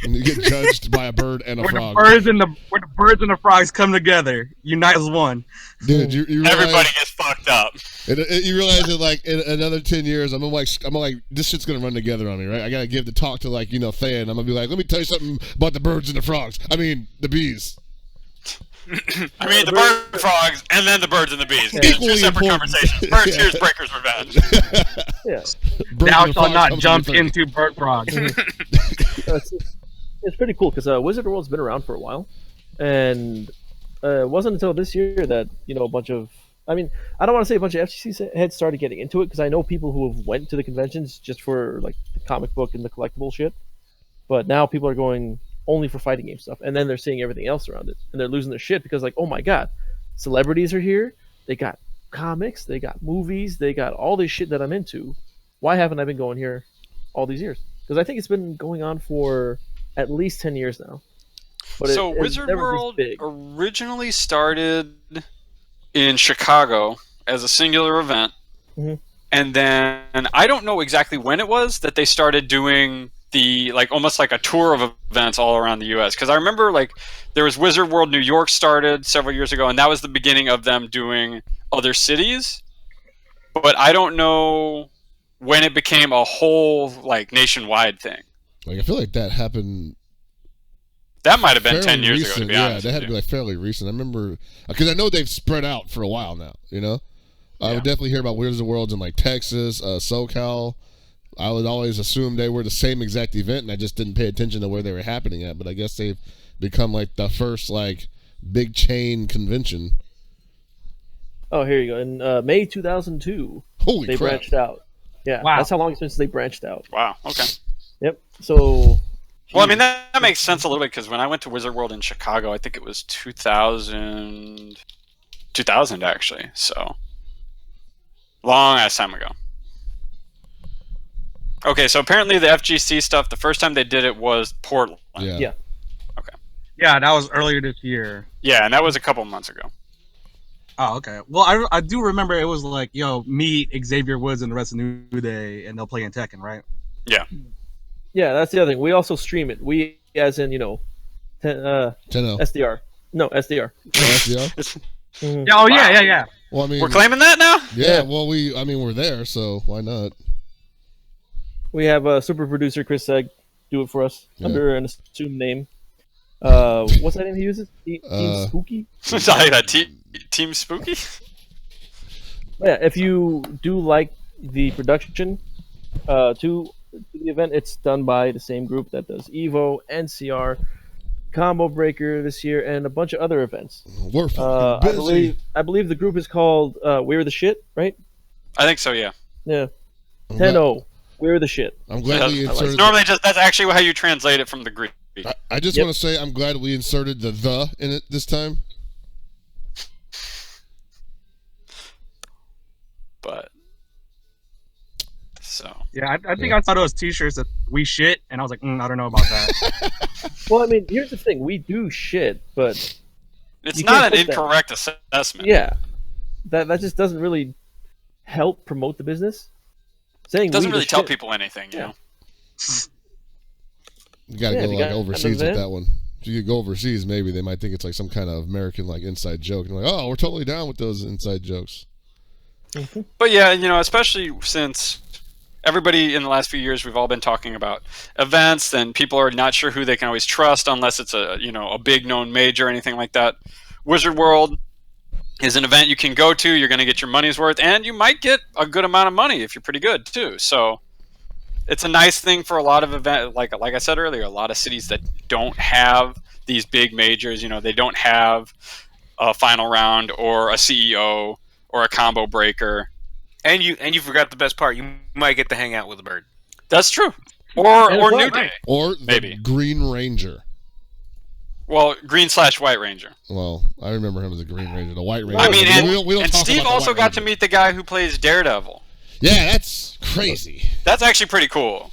[SPEAKER 1] And you get judged by a bird and a frog.
[SPEAKER 8] Where the birds and the frogs come together, unite as one.
[SPEAKER 1] Dude, you realize,
[SPEAKER 6] everybody gets fucked up.
[SPEAKER 1] You realize that, like, in another 10 years, I'm like, this shit's gonna run together on me, right? I gotta give the talk to, like, Thea, and I'm gonna be like, let me tell you something about the birds and the frogs. I mean, the bees.
[SPEAKER 6] I mean, the bird frogs, and then the birds and the bees.
[SPEAKER 1] Yeah.
[SPEAKER 6] Two separate conversations. Birds here's Breakers Revenge.
[SPEAKER 5] Yes.
[SPEAKER 8] Thou shalt not jump into bird frogs.
[SPEAKER 5] It's pretty cool because Wizard World's been around for a while, and it wasn't until this year that a bunch of, I mean, I don't want to say a bunch of FGC heads started getting into it because I know people who have went to the conventions just for like the comic book and the collectible shit, but now people are going only for fighting game stuff, and then they're seeing everything else around it, and they're losing their shit because, like, oh my god, celebrities are here, they got comics, they got movies, they got all this shit that I'm into. Why haven't I been going here all these years? Because I think it's been going on for at least 10 years now. But
[SPEAKER 6] so Wizard World originally started in Chicago as a singular event, and then I don't know exactly when it was that they started doing the, like, almost like a tour of events all around the U.S. Because I remember, like, there was Wizard World New York started several years ago, and that was the beginning of them doing other cities. But I don't know when it became a whole, like, nationwide thing.
[SPEAKER 1] Like, I feel like that happened.
[SPEAKER 6] That might have been 10 years ago, to be honest.
[SPEAKER 1] Yeah, that had to be, like, fairly recent. I remember, because I know they've spread out for a while now, I would definitely hear about Wizard Worlds in, like, Texas, SoCal. I would always assume they were the same exact event, and I just didn't pay attention to where they were happening at. But I guess they've become, like, the first, like, big chain convention.
[SPEAKER 5] Oh, here you go. In May 2002, they branched out. Yeah, wow. That's how long it's been since they branched out.
[SPEAKER 6] Wow, okay.
[SPEAKER 5] Yep, so...
[SPEAKER 6] Well, I mean, that makes sense a little bit, because when I went to Wizard World in Chicago, I think it was 2000 actually, so... long-ass time ago. Okay, so apparently the FGC stuff, the first time they did it was Portland.
[SPEAKER 5] Yeah.
[SPEAKER 6] Okay.
[SPEAKER 8] Yeah, that was earlier this year.
[SPEAKER 6] Yeah, and that was a couple months ago.
[SPEAKER 8] Oh, okay. Well, I do remember it was like, meet Xavier Woods and the rest of New Day, and they'll play in Tekken, right?
[SPEAKER 6] Yeah.
[SPEAKER 5] Yeah, that's the other thing. We also stream it. We, as in, SDR. No, SDR.
[SPEAKER 1] Oh, SDR?
[SPEAKER 8] Yeah, oh, wow. Yeah.
[SPEAKER 6] Well, I mean, we're claiming that now?
[SPEAKER 1] Yeah, well, we're there, so why not?
[SPEAKER 5] We have super producer Chris Segg do it for us under an assumed name. What's that name he uses? Team Spooky?
[SPEAKER 6] Team Spooky?
[SPEAKER 5] Yeah, if you do like the production to the event, it's done by the same group that does Evo, NCR, Combo Breaker this year, and a bunch of other events.
[SPEAKER 1] We're busy.
[SPEAKER 5] I believe the group is called We're the Shit, right?
[SPEAKER 6] I think so, yeah.
[SPEAKER 5] Yeah. 10-0. We're the shit.
[SPEAKER 1] I'm glad we inserted.
[SPEAKER 6] Normally, that's actually how you translate it from the Greek.
[SPEAKER 1] I just want to say I'm glad we inserted the in it this time.
[SPEAKER 6] But so
[SPEAKER 8] yeah, I think I saw those T-shirts that we shit, and I was like, I don't know about that.
[SPEAKER 5] Well, I mean, here's the thing: we do shit, but
[SPEAKER 6] it's not an incorrect assessment.
[SPEAKER 5] Yeah, that just doesn't really help promote the business. Saying
[SPEAKER 6] it doesn't really tell people anything, you know.
[SPEAKER 1] You gotta go like overseas with that one. If you go overseas, maybe they might think it's like some kind of American like inside joke, and like, oh, we're totally down with those inside jokes.
[SPEAKER 6] But yeah, especially since everybody in the last few years, we've all been talking about events, and people are not sure who they can always trust unless it's a big known major or anything like that. Wizard World is an event you can go to. You're going to get your money's worth, and you might get a good amount of money if you're pretty good too. So it's a nice thing for a lot of events. Like I said earlier, a lot of cities that don't have these big majors. They don't have a final round or a CEO or a combo breaker.
[SPEAKER 7] And you forgot the best part. You might get to hang out with a bird.
[SPEAKER 6] That's true. Or New Day.
[SPEAKER 1] Or the
[SPEAKER 6] Maybe.
[SPEAKER 1] Green Ranger.
[SPEAKER 6] Well, Green/White Ranger.
[SPEAKER 1] Well, I remember him as a Green Ranger. The White Ranger.
[SPEAKER 6] I mean,
[SPEAKER 1] we don't
[SPEAKER 6] and
[SPEAKER 1] talk
[SPEAKER 6] Steve
[SPEAKER 1] about the
[SPEAKER 6] also
[SPEAKER 1] White
[SPEAKER 6] got to
[SPEAKER 1] Ranger.
[SPEAKER 6] meet the guy who plays Daredevil.
[SPEAKER 1] Yeah, that's crazy.
[SPEAKER 6] That's actually pretty cool.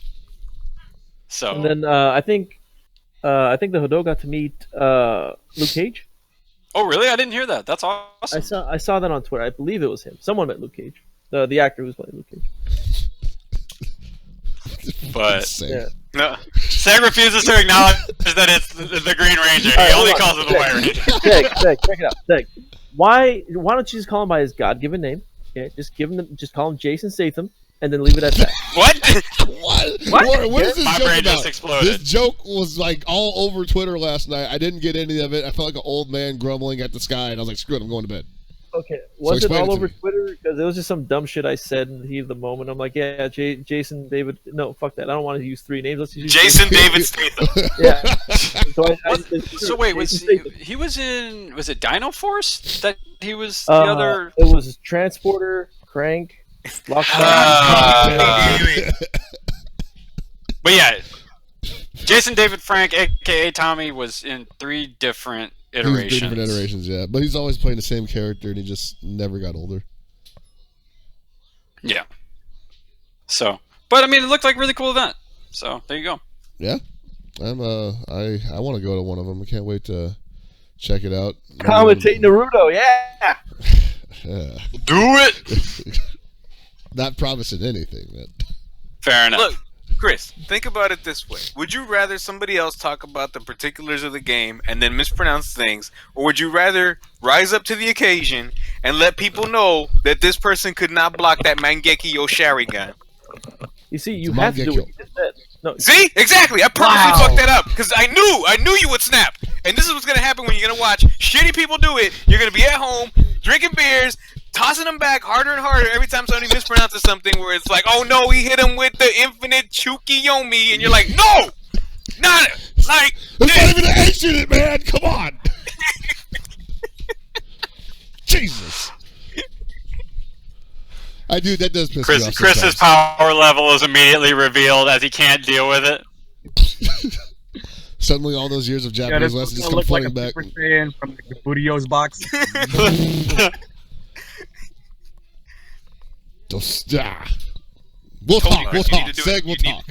[SPEAKER 6] So.
[SPEAKER 5] And then I think the Hodo got to meet Luke Cage.
[SPEAKER 6] Oh, really? I didn't hear that. That's awesome.
[SPEAKER 5] I saw that on Twitter. I believe it was him. Someone met Luke Cage. The actor who's playing Luke Cage.
[SPEAKER 6] But
[SPEAKER 5] Yeah.
[SPEAKER 6] no, Seg refuses to acknowledge that it's the Green Ranger. He only calls him the White Ranger.
[SPEAKER 5] Seg, check it out. Seg, why don't you just call him by his God-given name? Okay, just call him Jason Statham, and then leave it at that.
[SPEAKER 6] What?
[SPEAKER 1] What is this
[SPEAKER 6] My
[SPEAKER 1] joke
[SPEAKER 6] brain
[SPEAKER 1] about?
[SPEAKER 6] just exploded.
[SPEAKER 1] This joke was like all over Twitter last night. I didn't get any of it. I felt like an old man grumbling at the sky, and I was like, "Screw it, I'm going to bed."
[SPEAKER 5] Okay, was it
[SPEAKER 1] explain it
[SPEAKER 5] all
[SPEAKER 1] to
[SPEAKER 5] over
[SPEAKER 1] me.
[SPEAKER 5] Twitter? Because it was just some dumb shit I said in the heat of the moment. I'm like, yeah, Jason David. No, fuck that. I don't want to use 3 names. Let's use
[SPEAKER 7] Jason David Statham.
[SPEAKER 5] Yeah.
[SPEAKER 6] So wait, was it Dino Force that he was the
[SPEAKER 5] Uh,
[SPEAKER 6] other?
[SPEAKER 5] It was Transporter, Crank, Lockdown.
[SPEAKER 6] But yeah, Jason David Frank, aka Tommy, was in 3 different
[SPEAKER 1] He was
[SPEAKER 6] iterations.
[SPEAKER 1] different iterations, yeah. But he's always playing the same character, and he just never got older.
[SPEAKER 6] Yeah. So, but I mean, it looked like a really cool event. So there you go.
[SPEAKER 1] Yeah, I want to go to one of them. I can't wait to check it out.
[SPEAKER 5] Commentate Naruto, yeah.
[SPEAKER 1] Yeah.
[SPEAKER 6] Do it.
[SPEAKER 1] Not promising anything, man.
[SPEAKER 6] Fair enough.
[SPEAKER 7] Look, Chris, think about it this way. Would you rather somebody else talk about the particulars of the game and then mispronounce things, or would you rather rise up to the occasion and let people know that this person could not block that Mangeki Yosharigan?
[SPEAKER 5] You see, you have to do what you just said. No,
[SPEAKER 7] See? Exactly. I purposely fucked that up because I knew you would snap. And this is what's going to happen when you're going to watch shitty people do it. You're going to be at home, drinking beers, tossing them back harder and harder every time somebody mispronounces something where it's like, oh no, he hit him with the infinite Chukiyomi. And you're like, no! Not like
[SPEAKER 1] It's not even an H in it, man! Come on! Jesus! That does piss me off.
[SPEAKER 6] Chris's power level is immediately revealed as he can't deal with it.
[SPEAKER 1] Suddenly, all those years of Japanese lessons come
[SPEAKER 8] look like
[SPEAKER 1] flooding
[SPEAKER 8] a
[SPEAKER 1] back.
[SPEAKER 8] Super Saiyan from the Burio's box.
[SPEAKER 1] We'll
[SPEAKER 7] Totally,
[SPEAKER 1] talk.
[SPEAKER 7] Chris,
[SPEAKER 1] We'll
[SPEAKER 7] you
[SPEAKER 1] talk.
[SPEAKER 7] need to do
[SPEAKER 1] Seg,
[SPEAKER 7] it.
[SPEAKER 1] we'll
[SPEAKER 7] You
[SPEAKER 1] talk.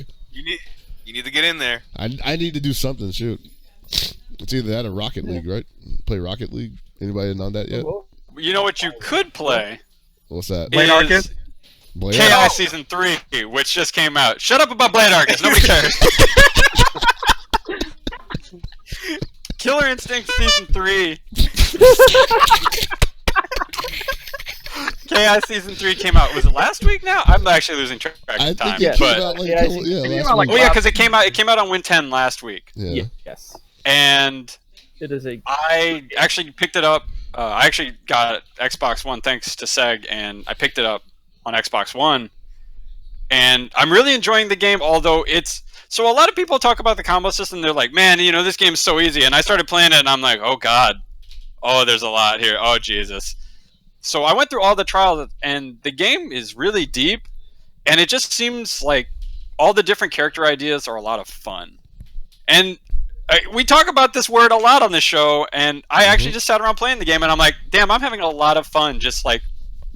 [SPEAKER 7] You need to get in there.
[SPEAKER 1] I need to do something. Shoot, it's either that or Rocket League, right? Play Rocket League. Anybody on that yet?
[SPEAKER 6] You know what you could play?
[SPEAKER 1] What's that?
[SPEAKER 8] Blade Arcus?
[SPEAKER 1] Blade
[SPEAKER 6] KI
[SPEAKER 1] Arcus?
[SPEAKER 6] Season 3, which just came out. Shut up about Blade Arcus. Nobody cares. Killer Instinct Season 3. KI Season 3 came out. Was it last week now? I'm actually losing track
[SPEAKER 1] I
[SPEAKER 6] of
[SPEAKER 1] think
[SPEAKER 6] time.
[SPEAKER 1] it came
[SPEAKER 6] But,
[SPEAKER 1] out like
[SPEAKER 5] Yeah,
[SPEAKER 1] last
[SPEAKER 8] like-
[SPEAKER 1] week.
[SPEAKER 6] oh yeah, because it came out on Win 10 last week.
[SPEAKER 1] Yeah.
[SPEAKER 5] Yes.
[SPEAKER 6] And
[SPEAKER 5] It is a.
[SPEAKER 6] I actually picked it up. I actually got Xbox One thanks to Seg, and I picked it up on Xbox One. And I'm really enjoying the game, although it's... So a lot of people talk about the combo system. They're like, man, this game's so easy. And I started playing it, and I'm like, oh, God. Oh, there's a lot here. Oh, Jesus. So I went through all the trials, and the game is really deep. And it just seems like all the different character ideas are a lot of fun. And... we talk about this word a lot on this show, and I actually just sat around playing the game, and I'm like, damn, I'm having a lot of fun just, like,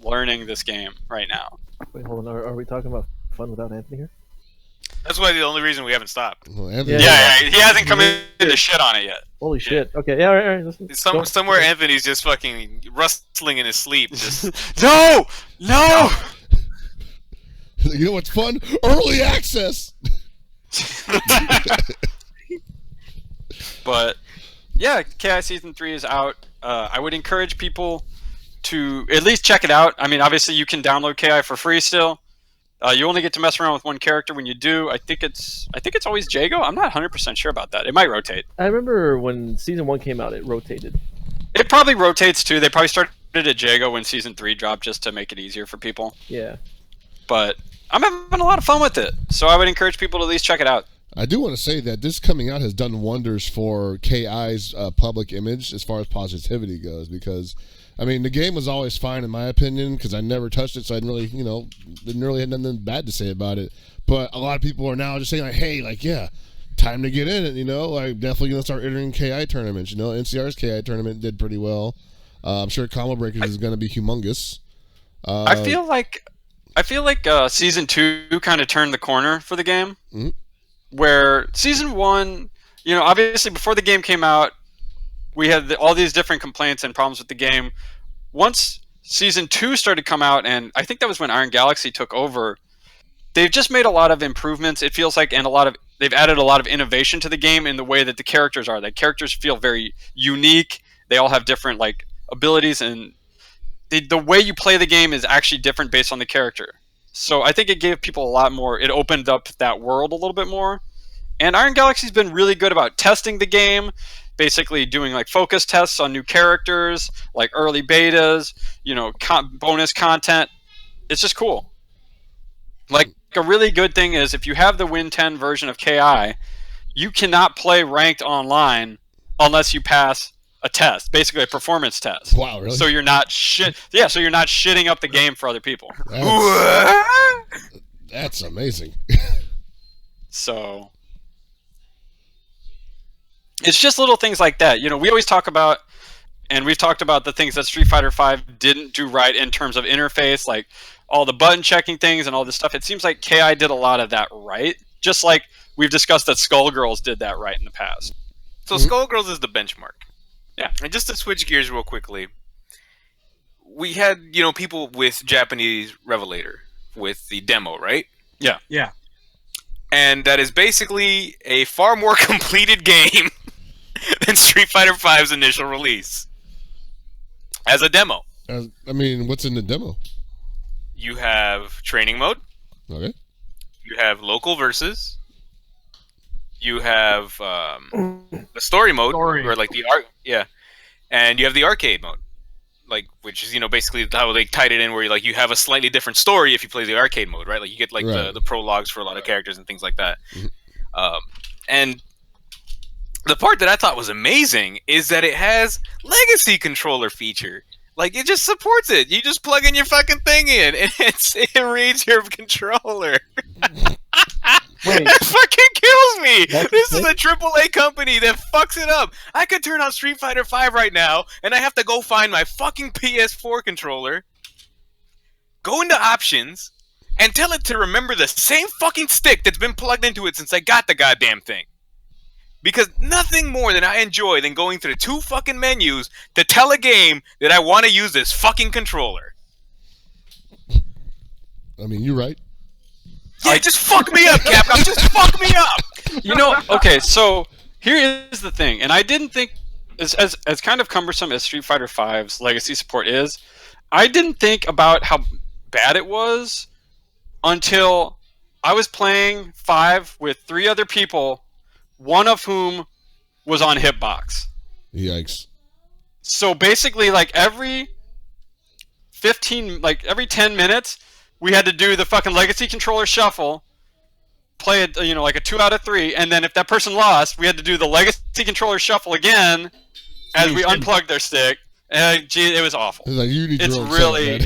[SPEAKER 6] learning this game right now.
[SPEAKER 5] Wait, hold on. Are we talking about fun without Anthony here?
[SPEAKER 7] That's why the only reason we haven't stopped.
[SPEAKER 1] Well, Anthony-
[SPEAKER 6] Yeah, he hasn't come into shit on it yet.
[SPEAKER 5] Holy shit. Okay, yeah, all right. Listen. Go.
[SPEAKER 7] Somewhere Anthony's just fucking rustling in his sleep. Just
[SPEAKER 6] No!
[SPEAKER 1] You know what's fun? Early access.
[SPEAKER 6] But, yeah, KI Season 3 is out. I would encourage people to at least check it out. I mean, obviously, you can download KI for free still. You only get to mess around with one character when you do. I think it's always Jago. I'm not 100% sure about that. It might rotate.
[SPEAKER 5] I remember when Season 1 came out, it rotated.
[SPEAKER 6] It probably rotates, too. They probably started at Jago when Season 3 dropped just to make it easier for people.
[SPEAKER 5] Yeah.
[SPEAKER 6] But I'm having a lot of fun with it. So I would encourage people to at least check it out.
[SPEAKER 1] I do want to say that this coming out has done wonders for KI's public image as far as positivity goes, because I mean, the game was always fine in my opinion because I never touched it, so I didn't really, didn't really have nothing bad to say about it. But a lot of people are now just saying like, hey, like, yeah, time to get in it, like definitely gonna start entering KI tournaments. NCR's KI tournament did pretty well. I'm sure Combo Breakers is gonna be humongous.
[SPEAKER 6] I feel like season 2 kind of turned the corner for the game, where season 1, obviously before the game came out, we had all these different complaints and problems with the game. Once season 2 started to come out, and I think that was when Iron Galaxy took over, they've just made a lot of improvements, it feels like, and they've added a lot of innovation to the game in the way that the characters are. The characters feel very unique. They all have different abilities, and the way you play the game is actually different based on the character. So I think it gave people a lot more. It opened up that world a little bit more. And Iron Galaxy's been really good about testing the game, basically doing focus tests on new characters, early betas, bonus content. It's just cool. A really good thing is if you have the Win 10 version of KI, you cannot play ranked online unless you pass a test, basically a performance test.
[SPEAKER 1] Wow, really?
[SPEAKER 6] So you're not so you're not shitting up the game for other people.
[SPEAKER 1] That's amazing.
[SPEAKER 6] So it's just little things like that. We always talk about, and we've talked about the things that Street Fighter V didn't do right in terms of interface, like all the button checking things and all this stuff. It seems like KI did a lot of that right, just like we've discussed that Skullgirls did that right in the past.
[SPEAKER 7] So Skullgirls is the benchmark.
[SPEAKER 6] Yeah.
[SPEAKER 7] And just to switch gears real quickly, we had, people with Japanese Revelator with the demo, right?
[SPEAKER 6] Yeah.
[SPEAKER 8] Yeah.
[SPEAKER 7] And that is basically a far more completed game than Street Fighter V's initial release. As a demo.
[SPEAKER 1] What's in the demo?
[SPEAKER 7] You have training mode.
[SPEAKER 1] Okay.
[SPEAKER 7] You have local versus. You have the story mode, or and you have the arcade mode, which is basically how they tied it in, where you have a slightly different story if you play the arcade mode, right? You get the prologues for a lot of characters and things like that. And the part that I thought was amazing is that it has legacy controller feature. It just supports it. You just plug in your fucking thing in, and it reads your controller.
[SPEAKER 5] Wait.
[SPEAKER 7] That fucking kills me. This is a AAA company that fucks it up. I could turn on Street Fighter V right now, and I have to go find my fucking PS4 controller, go into options, and tell it to remember the same fucking stick that's been plugged into it since I got the goddamn thing. Because nothing more than I enjoy than going through the 2 fucking menus to tell a game that I want to use this fucking controller.
[SPEAKER 1] You're right.
[SPEAKER 7] Yeah, just fuck me up, Capcom. Just fuck me up.
[SPEAKER 6] Okay, so here is the thing, and I didn't think, as kind of cumbersome as Street Fighter V's legacy support is, I didn't think about how bad it was until I was playing 5 with 3 other people, one of whom was on Hitbox.
[SPEAKER 1] Yikes. So
[SPEAKER 6] basically, every 10 minutes, we had to do the fucking legacy controller shuffle, play it, a 2 out of 3, and then if that person lost, we had to do the legacy controller shuffle again as we unplugged their stick. And it was awful. It's really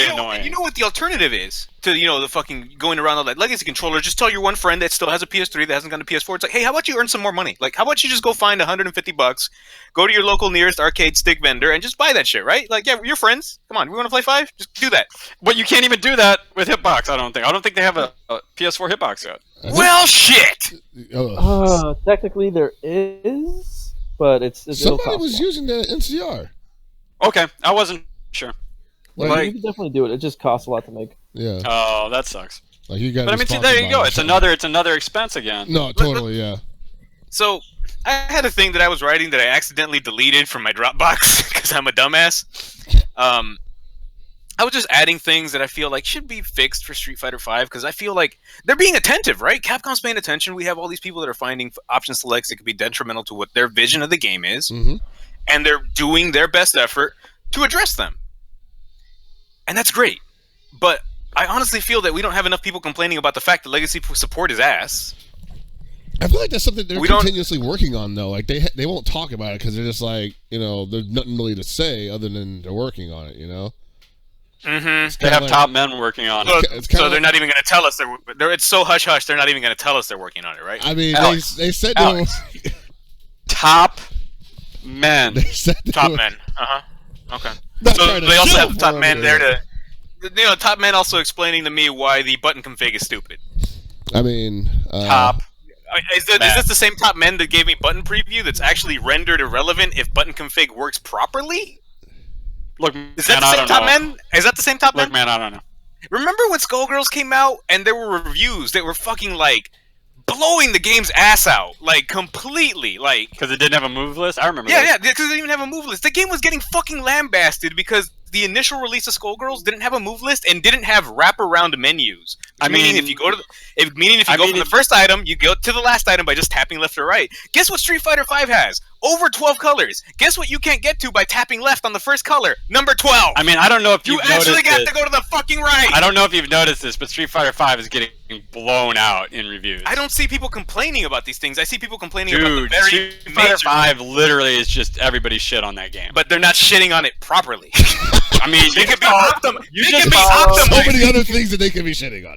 [SPEAKER 6] annoying.
[SPEAKER 7] You know what the alternative is to the fucking going around all that legacy controller? Just tell your one friend that still has a PS3 that hasn't gotten a PS4. It's hey, how about you earn some more money? How about you just go find $150, go to your local nearest arcade stick vendor, and just buy that shit, right? Yeah, we're friends. Come on, we want to play 5? Just do that.
[SPEAKER 6] But you can't even do that with Hitbox. I don't think they have a PS4 Hitbox yet.
[SPEAKER 7] Well, shit.
[SPEAKER 5] Technically there is, but it's
[SPEAKER 1] somebody was using the NCR.
[SPEAKER 6] Okay, I wasn't sure.
[SPEAKER 5] You can definitely do it. It just costs a lot to make.
[SPEAKER 1] Yeah.
[SPEAKER 6] Oh, that sucks.
[SPEAKER 1] You got.
[SPEAKER 6] But there you go. It's another expense again.
[SPEAKER 1] No, totally, yeah.
[SPEAKER 7] So I had a thing that I was writing that I accidentally deleted from my Dropbox because I'm a dumbass. I was just adding things that I feel should be fixed for Street Fighter V because I feel like they're being attentive, right? Capcom's paying attention. We have all these people that are finding option selects that could be detrimental to what their vision of the game is. And they're doing their best effort to address them. And that's great. But I honestly feel that we don't have enough people complaining about the fact that legacy support is ass.
[SPEAKER 1] I feel like that's something they're
[SPEAKER 7] We don't-
[SPEAKER 1] continuously working on, though. Like they won't talk about it because they're just like, there's nothing really to say other than they're working on it.
[SPEAKER 7] Mm-hmm.
[SPEAKER 6] They have top men working on it.
[SPEAKER 7] So they're not even going to tell us they're. It's so hush hush. They're not even going to tell us they're working on it, right?
[SPEAKER 1] I mean,
[SPEAKER 6] Alex,
[SPEAKER 1] they said
[SPEAKER 6] Alex. Top men.
[SPEAKER 1] They said
[SPEAKER 7] Top men. Okay.
[SPEAKER 1] Not
[SPEAKER 7] So
[SPEAKER 1] trying to
[SPEAKER 7] they also
[SPEAKER 1] shill
[SPEAKER 7] have the top
[SPEAKER 1] for
[SPEAKER 7] men
[SPEAKER 1] them,
[SPEAKER 7] there to. Top men also explaining to me why the button config is stupid.
[SPEAKER 1] I mean,
[SPEAKER 6] Top.
[SPEAKER 7] Is this the same top men that gave me button preview that's actually rendered irrelevant if button config works properly?
[SPEAKER 6] Look,
[SPEAKER 7] Is that the same top men? Is that the same top men?
[SPEAKER 6] Look, man, I don't know.
[SPEAKER 7] Remember when Skullgirls came out and there were reviews that were fucking like blowing the game's ass out, like completely, like
[SPEAKER 6] because it didn't have a move list. I remember.
[SPEAKER 7] yeah, because it didn't even have a move list. The game was getting fucking lambasted because the initial release of Skullgirls didn't have a move list and didn't have wraparound menus. Meaning if you go from the first item, you go to the last item by just tapping left or right. Guess what Street Fighter V has? Over 12 colors. Guess what you can't get to by tapping left on the first color? Number 12.
[SPEAKER 6] I mean, I don't know if
[SPEAKER 7] you actually got to go to the fucking right.
[SPEAKER 6] I don't know if you've noticed this, but Street Fighter V is getting blown out in reviews.
[SPEAKER 7] I don't see people complaining about these things. I see people complaining about the
[SPEAKER 6] Dude,
[SPEAKER 7] very
[SPEAKER 6] Street Fighter V literally is just everybody shit on that game.
[SPEAKER 7] But they're not shitting on it properly.
[SPEAKER 6] I mean,
[SPEAKER 7] they could be
[SPEAKER 1] so many other things that they could be shitting on.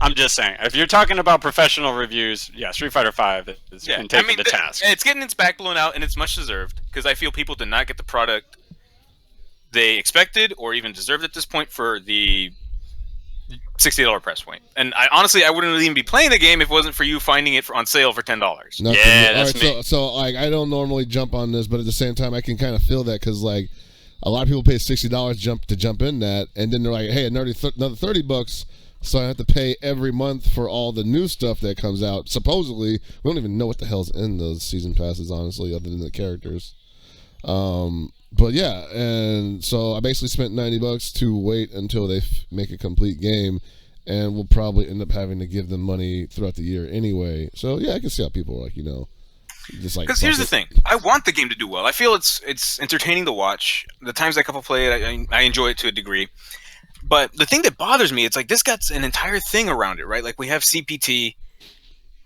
[SPEAKER 6] I'm just saying, if you're talking about professional reviews, yeah, Street Fighter V can take the task.
[SPEAKER 7] It's getting its back blown out, and it's much deserved, because I feel people did not get the product they expected or even deserved at this point for the $60 price point. And honestly, I wouldn't even be playing the game if it wasn't for you finding it on sale for $10.
[SPEAKER 1] Yeah, that's me. So like, I don't normally jump on this, but at the same time, I can kind of feel that because like a lot of people pay $60 to jump in that, and then they're like, hey, another $30. So I have to pay every month for all the new stuff that comes out. Supposedly, we don't even know what the hell's in those season passes, honestly, other than the characters. But yeah, and so I basically spent $90 to wait until they make a complete game, and we'll probably end up having to give them money throughout the year anyway. So yeah, I can see how people are like, just like.
[SPEAKER 7] Because here's the thing, I want the game to do well. I feel it's entertaining to watch. The times I couple play it, I enjoy it to a degree. But the thing that bothers me, it's like this got an entire thing around it, right? Like we have CPT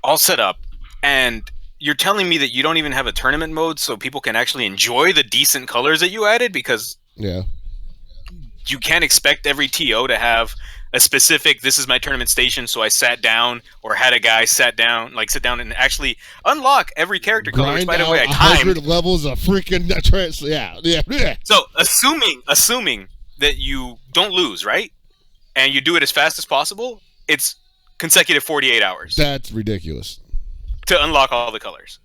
[SPEAKER 7] all set up, and you're telling me that you don't even have a tournament mode so people can actually enjoy the decent colors that you added, because you can't expect every TO to have a specific, this is my tournament station, so I sat down or had a guy sit down and actually unlock every character color, which, by the way, I timed.
[SPEAKER 1] 100 levels of freaking yeah.
[SPEAKER 7] So assuming that you don't lose, right? And you do it as fast as possible, it's consecutive 48 hours.
[SPEAKER 1] That's ridiculous.
[SPEAKER 7] To unlock all the colors.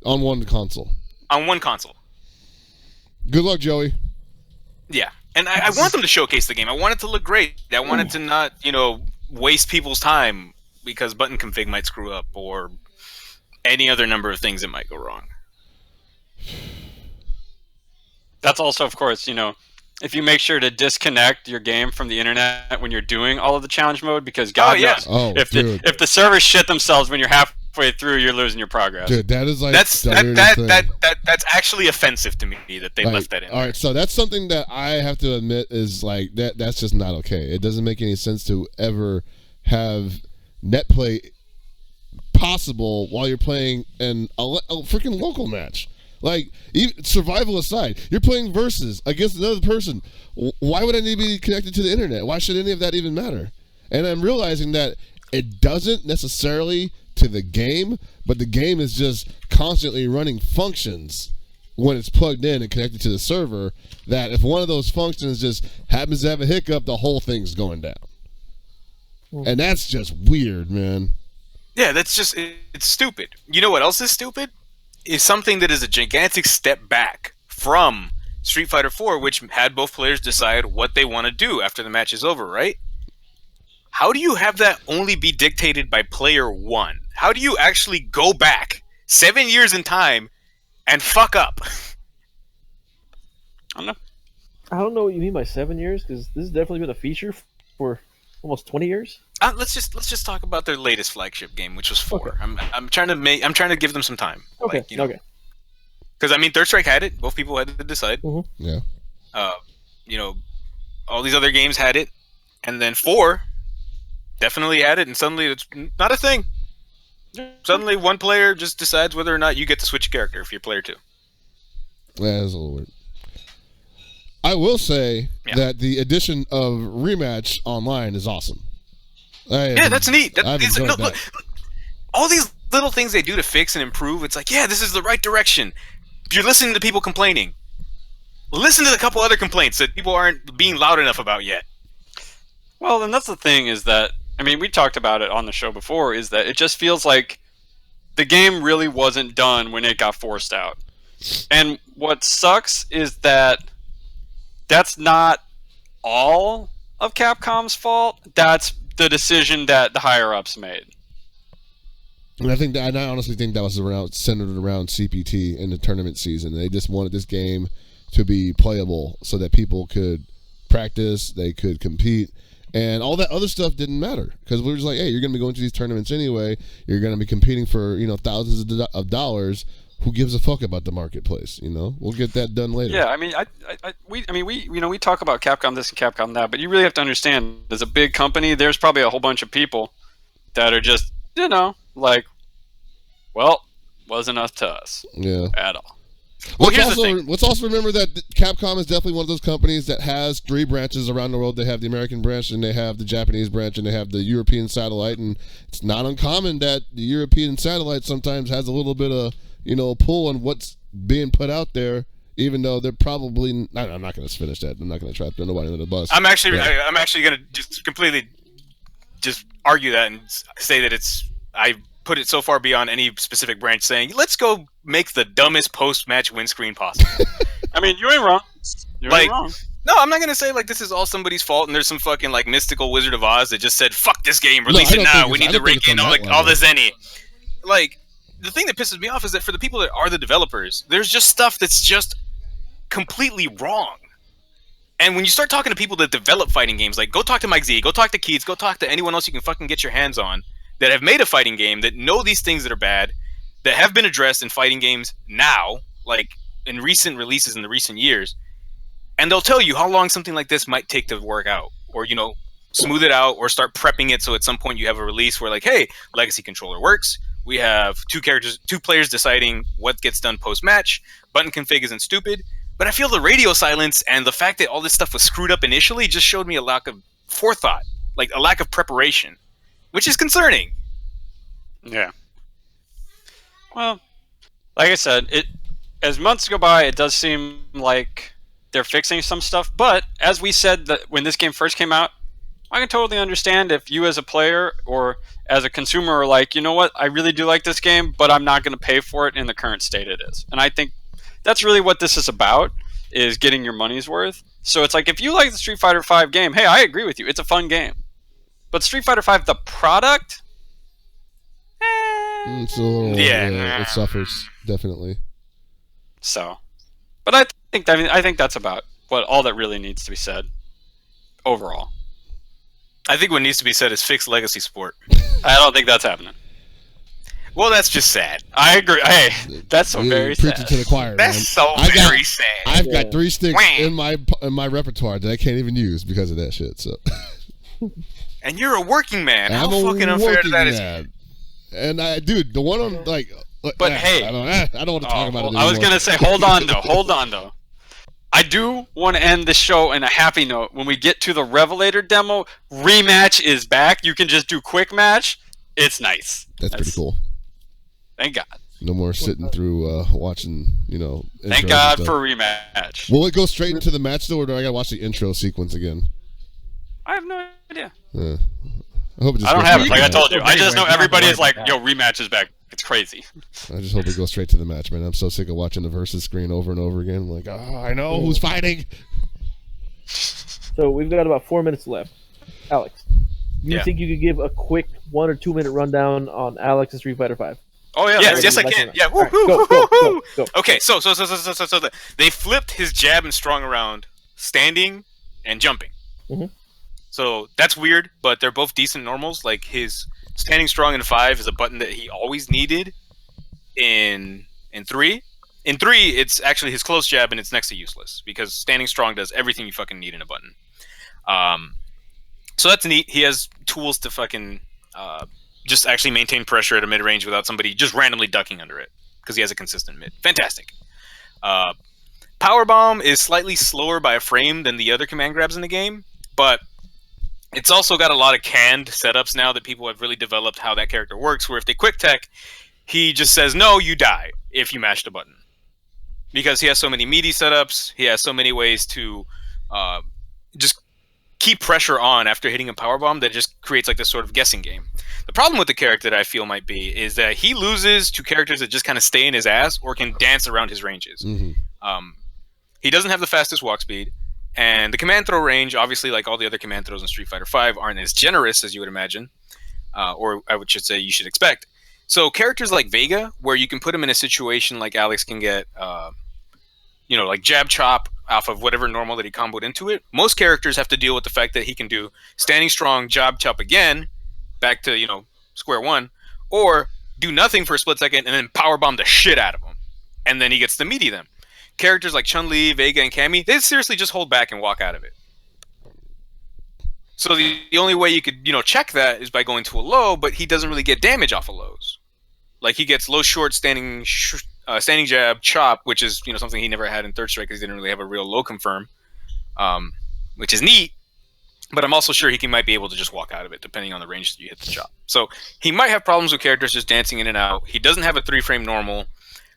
[SPEAKER 1] On one console.
[SPEAKER 7] On one console.
[SPEAKER 1] Good luck, Joey.
[SPEAKER 7] Yeah. And I want them to showcase the game. I want it to look great. I want it to not, waste people's time because button config might screw up or any other number of things that might go wrong.
[SPEAKER 6] That's also, of course, if you make sure to disconnect your game from the internet when you're doing all of the challenge mode, because God knows, if the servers shit themselves when you're halfway through, you're losing your progress.
[SPEAKER 1] Dude, that is like
[SPEAKER 7] that's actually offensive to me that they left that in.
[SPEAKER 1] All right, so that's something that I have to admit is like that's just not okay. It doesn't make any sense to ever have net play possible while you're playing a freaking local match. Like, even survival aside, you're playing versus against another person. Why would I need to be connected to the internet? Why should any of that even matter? And I'm realizing that it doesn't necessarily to the game, but the game is just constantly running functions when it's plugged in and connected to the server, that if one of those functions just happens to have a hiccup, the whole thing's going down. And that's just weird, man.
[SPEAKER 7] Yeah, that's just, it's stupid. You know what else is stupid? Is something that is a gigantic step back from Street Fighter 4, which had both players decide what they want to do after the match is over, right? How do you have that only be dictated by player one? How do you actually go back 7 years in time and fuck up?
[SPEAKER 6] I
[SPEAKER 5] don't know what you mean by 7 years, because this has definitely been a feature for almost 20 years.
[SPEAKER 7] Let's just talk about their latest flagship game, which was 4. Okay. I'm trying to give them some time.
[SPEAKER 5] Okay. Okay.
[SPEAKER 7] Because Third Strike had it. Both people had to decide.
[SPEAKER 5] Mm-hmm.
[SPEAKER 1] Yeah.
[SPEAKER 7] All these other games had it, and then 4 definitely add it, and suddenly it's not a thing. Suddenly, one player just decides whether or not you get to switch character if you're player 2.
[SPEAKER 1] Yeah, that's a little weird. I will say that the addition of rematch online is awesome.
[SPEAKER 7] That's neat.
[SPEAKER 1] Look,
[SPEAKER 7] all these little things they do to fix and improve, it's like, yeah, this is the right direction. You're listening to people complaining. Listen to the couple other complaints that people aren't being loud enough about yet.
[SPEAKER 6] Well, and that's the thing is that, I mean, we talked about it on the show before, is that it just feels like the game really wasn't done when it got forced out. And what sucks is that that's not all of Capcom's fault. That's the decision that the higher-ups made.
[SPEAKER 1] And I honestly think that was centered around CPT in the tournament season. They just wanted this game to be playable so that people could practice, they could compete, and all that other stuff didn't matter because we were just like, hey, you're going to be going to these tournaments anyway. You're going to be competing for thousands of dollars. Who gives a fuck about the marketplace? We'll get that done later.
[SPEAKER 6] Yeah, I mean, we talk about Capcom this and Capcom that, but you really have to understand, as a big company, there's probably a whole bunch of people that are just, like, well, wasn't up to us at all.
[SPEAKER 1] Let's also remember that Capcom is definitely one of those companies that has 3 branches around the world. They have the American branch, and they have the Japanese branch, and they have the European satellite. And it's not uncommon that the European satellite sometimes has a little bit of pull on what's being put out there, even though they're probably. I'm not going to finish that. I'm not going to try to throw nobody under the bus.
[SPEAKER 7] I'm actually going to just completely just argue that and say that I put it so far beyond any specific branch saying, let's go make the dumbest post-match win screen possible.
[SPEAKER 6] I mean, you ain't wrong. You ain't wrong.
[SPEAKER 7] No, I'm not going to say, this is all somebody's fault and there's some fucking, mystical Wizard of Oz that just said, fuck this game, release it now, we need to rake in all this any. The thing that pisses me off is that for the people that are the developers, there's just stuff that's just completely wrong. And when you start talking to people that develop fighting games, go talk to Mike Z, go talk to Keats, go talk to anyone else you can fucking get your hands on, that have made a fighting game, that know these things that are bad, that have been addressed in fighting games now, in recent releases in the recent years, and they'll tell you how long something like this might take to work out, or, smooth it out, or start prepping it so at some point you have a release where, hey, legacy controller works, we have 2 players deciding what gets done post-match, button config isn't stupid, but I feel the radio silence and the fact that all this stuff was screwed up initially just showed me a lack of forethought, a lack of preparation, which is concerning.
[SPEAKER 6] Yeah. Well, like I said, as months go by, it does seem like they're fixing some stuff. But as we said that when this game first came out, I can totally understand if you as a player or as a consumer are like, you know what, I really do like this game, but I'm not going to pay for it in the current state it is. And I think that's really what this is about, is getting your money's worth. So it's like, if you like the Street Fighter V game, hey, I agree with you. It's a fun game. But Street Fighter V, the product,
[SPEAKER 1] it's a little, it suffers definitely.
[SPEAKER 6] So, but I think that's about all that really needs to be said overall.
[SPEAKER 7] I think what needs to be said is fix legacy support.
[SPEAKER 6] I don't think that's happening.
[SPEAKER 7] Well, that's just sad.
[SPEAKER 6] I agree. Hey, that's so very sad.
[SPEAKER 1] Preaching to the choir.
[SPEAKER 7] That's
[SPEAKER 1] man.
[SPEAKER 7] very sad.
[SPEAKER 1] I've got 3 sticks in my repertoire that I can't even use because of that shit. So.
[SPEAKER 7] And you're a working man. How fucking unfair that is.
[SPEAKER 1] And dude, the one on
[SPEAKER 6] But hey,
[SPEAKER 1] I don't want to talk about it anymore.
[SPEAKER 6] I was gonna say, hold on though. I do want to end the show in a happy note. When we get to the Revelator demo, rematch is back. You can just do quick match. It's nice.
[SPEAKER 1] That's pretty cool.
[SPEAKER 6] Thank God.
[SPEAKER 1] No more sitting through watching,
[SPEAKER 6] Thank God for rematch.
[SPEAKER 1] Will it go straight into the match though, or do I gotta watch the intro sequence again?
[SPEAKER 6] I have no idea.
[SPEAKER 1] Yeah. I hope it just
[SPEAKER 6] I don't have it. Like I told you, I just know everybody is like, "Yo, rematch is back." It's crazy.
[SPEAKER 1] I just hope it goes straight to the match, man. I'm so sick of watching the versus screen over and over again. I'm like, I know who's fighting.
[SPEAKER 5] So we've got about 4 minutes left. Alex, you think you could give a quick 1 or 2 minute rundown on Alex and Street Fighter V?
[SPEAKER 7] Oh yeah, yes I can. Yeah, woo,
[SPEAKER 5] go.
[SPEAKER 7] Okay, so they flipped his jab and strong around, standing and jumping.
[SPEAKER 5] Mm-hmm.
[SPEAKER 7] So that's weird, but they're both decent normals. Like his standing strong in 5 is a button that he always needed in 3. In 3, it's actually his close jab, and it's next to useless because standing strong does everything you fucking need in a button. So that's neat. He has tools to fucking just actually maintain pressure at a mid-range without somebody just randomly ducking under it, because he has a consistent mid. Fantastic. Powerbomb is slightly slower by a frame than the other command grabs in the game, but it's also got a lot of canned setups now that people have really developed how that character works, where if they quick tech, he just says, no, you die if you mash the button. Because he has so many meaty setups, he has so many ways to just keep pressure on after hitting a powerbomb that just creates like this sort of guessing game. The problem with the character that I feel might be is that he loses to characters that just kind of stay in his ass or can dance around his ranges. He doesn't have the fastest walk speed, and the command throw range, obviously like all the other command throws in Street Fighter V, aren't as generous as you would imagine, or I should say you should expect. So characters like Vega, where you can put him in a situation like Alex can get, like jab chop off of whatever normal that he comboed into it, most characters have to deal with the fact that he can do standing strong, jab chop again, back to, square one, or do nothing for a split second and then power bomb the shit out of him. And then he gets to meaty them. Characters like Chun-Li, Vega, and Cammy, they seriously just hold back and walk out of it. So the only way you could, check that is by going to a low, but he doesn't really get damage off of lows. Like, he gets low short, standing jab, chop, which is, something he never had in Third Strike because he didn't really have a real low confirm, which is neat. But I'm also sure he might be able to just walk out of it, depending on the range that you hit the chop. So he might have problems with characters just dancing in and out. He doesn't have a 3-frame normal.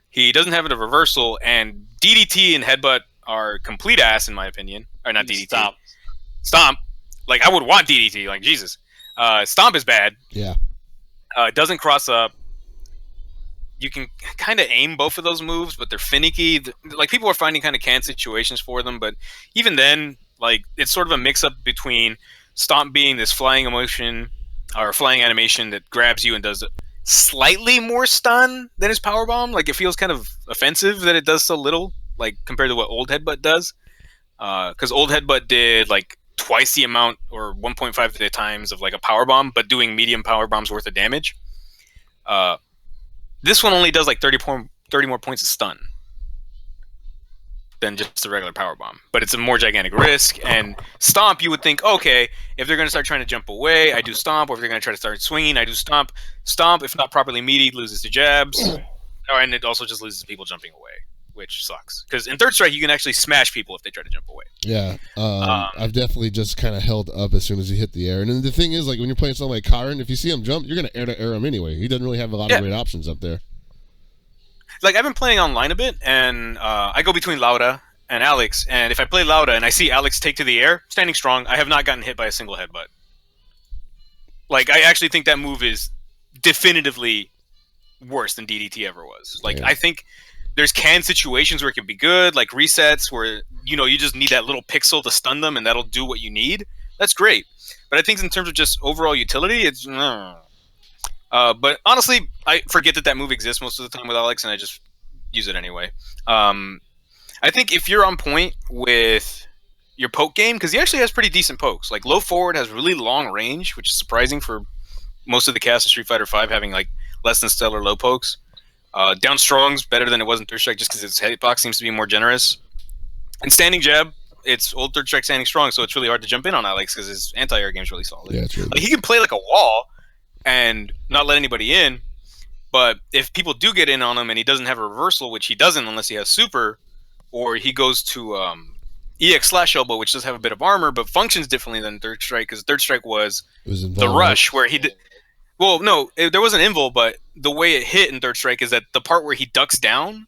[SPEAKER 7] He doesn't have a reversal, and DDT and headbutt are complete ass, in my opinion. Or not DDT. Stomp. Like, I would want DDT. Like, Jesus. Stomp is bad.
[SPEAKER 1] Yeah.
[SPEAKER 7] It doesn't cross up. You can kind of aim both of those moves, but they're finicky. Like, people are finding kind of canned situations for them, but even then, like, it's sort of a mix-up between Stomp being this flying emotion or flying animation that grabs you and does slightly more stun than his powerbomb. Like, it feels kind of offensive that it does so little, like, compared to what old Headbutt does. Because old Headbutt did, like, twice the amount or 1.5 times of, like, a powerbomb, but doing medium powerbombs worth of damage. This one only does, like, 30 more points of stun than just a regular powerbomb. But it's a more gigantic risk, and Stomp, you would think, okay, if they're going to start trying to jump away, I do Stomp, or if they're going to try to start swinging, I do Stomp. Stomp, if not properly meaty, loses to jabs, and it also just loses people jumping away, which sucks. Because in Third Strike, you can actually smash people if they try to jump away.
[SPEAKER 1] Yeah, I've definitely just kind of held up as soon as he hit the air. And then the thing is, like, when you're playing something like Kyron, if you see him jump, you're going to air him anyway. He doesn't really have a lot of great options up there.
[SPEAKER 7] Like, I've been playing online a bit, and I go between Laura and Alex, and if I play Laura and I see Alex take to the air, standing strong, I have not gotten hit by a single headbutt. Like, I actually think that move is definitively worse than DDT ever was. Like, I think there's canned situations where it can be good, like resets where, you just need that little pixel to stun them, and that'll do what you need. That's great. But I think in terms of just overall utility, it's... but honestly, I forget that move exists most of the time with Alex, and I just use it anyway. I think if you're on point with your poke game, because he actually has pretty decent pokes. Like, low forward has really long range, which is surprising for most of the cast of Street Fighter V having, like, less than stellar low pokes. Down strong's better than it was in Third Strike just because its hitbox seems to be more generous. And standing jab, it's old Third Strike standing strong, so it's really hard to jump in on Alex because his anti-air game's really solid.
[SPEAKER 1] Yeah, true.
[SPEAKER 7] Like, he can play like a wall and not let anybody in, but if people do get in on him and he doesn't have a reversal, which he doesn't unless he has super, or he goes to EX slash elbow, which does have a bit of armor, but functions differently than Third Strike, because Third Strike was the rush, where he did... Well, no, there was an invul, but the way it hit in Third Strike is that the part where he ducks down,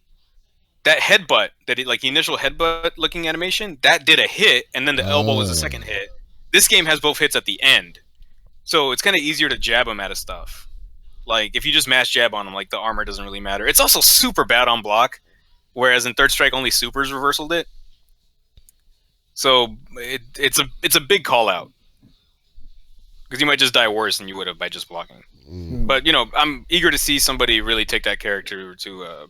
[SPEAKER 7] that headbutt, the initial headbutt-looking animation, that did a hit, and then the elbow was the second hit. This game has both hits at the end. So it's kind of easier to jab him out of stuff. Like, if you just mash jab on him, like, the armor doesn't really matter. It's also super bad on block, whereas in Third Strike, only supers reversaled it. So it's a big call-out. Because you might just die worse than you would have by just blocking. But, I'm eager to see somebody really take that character to a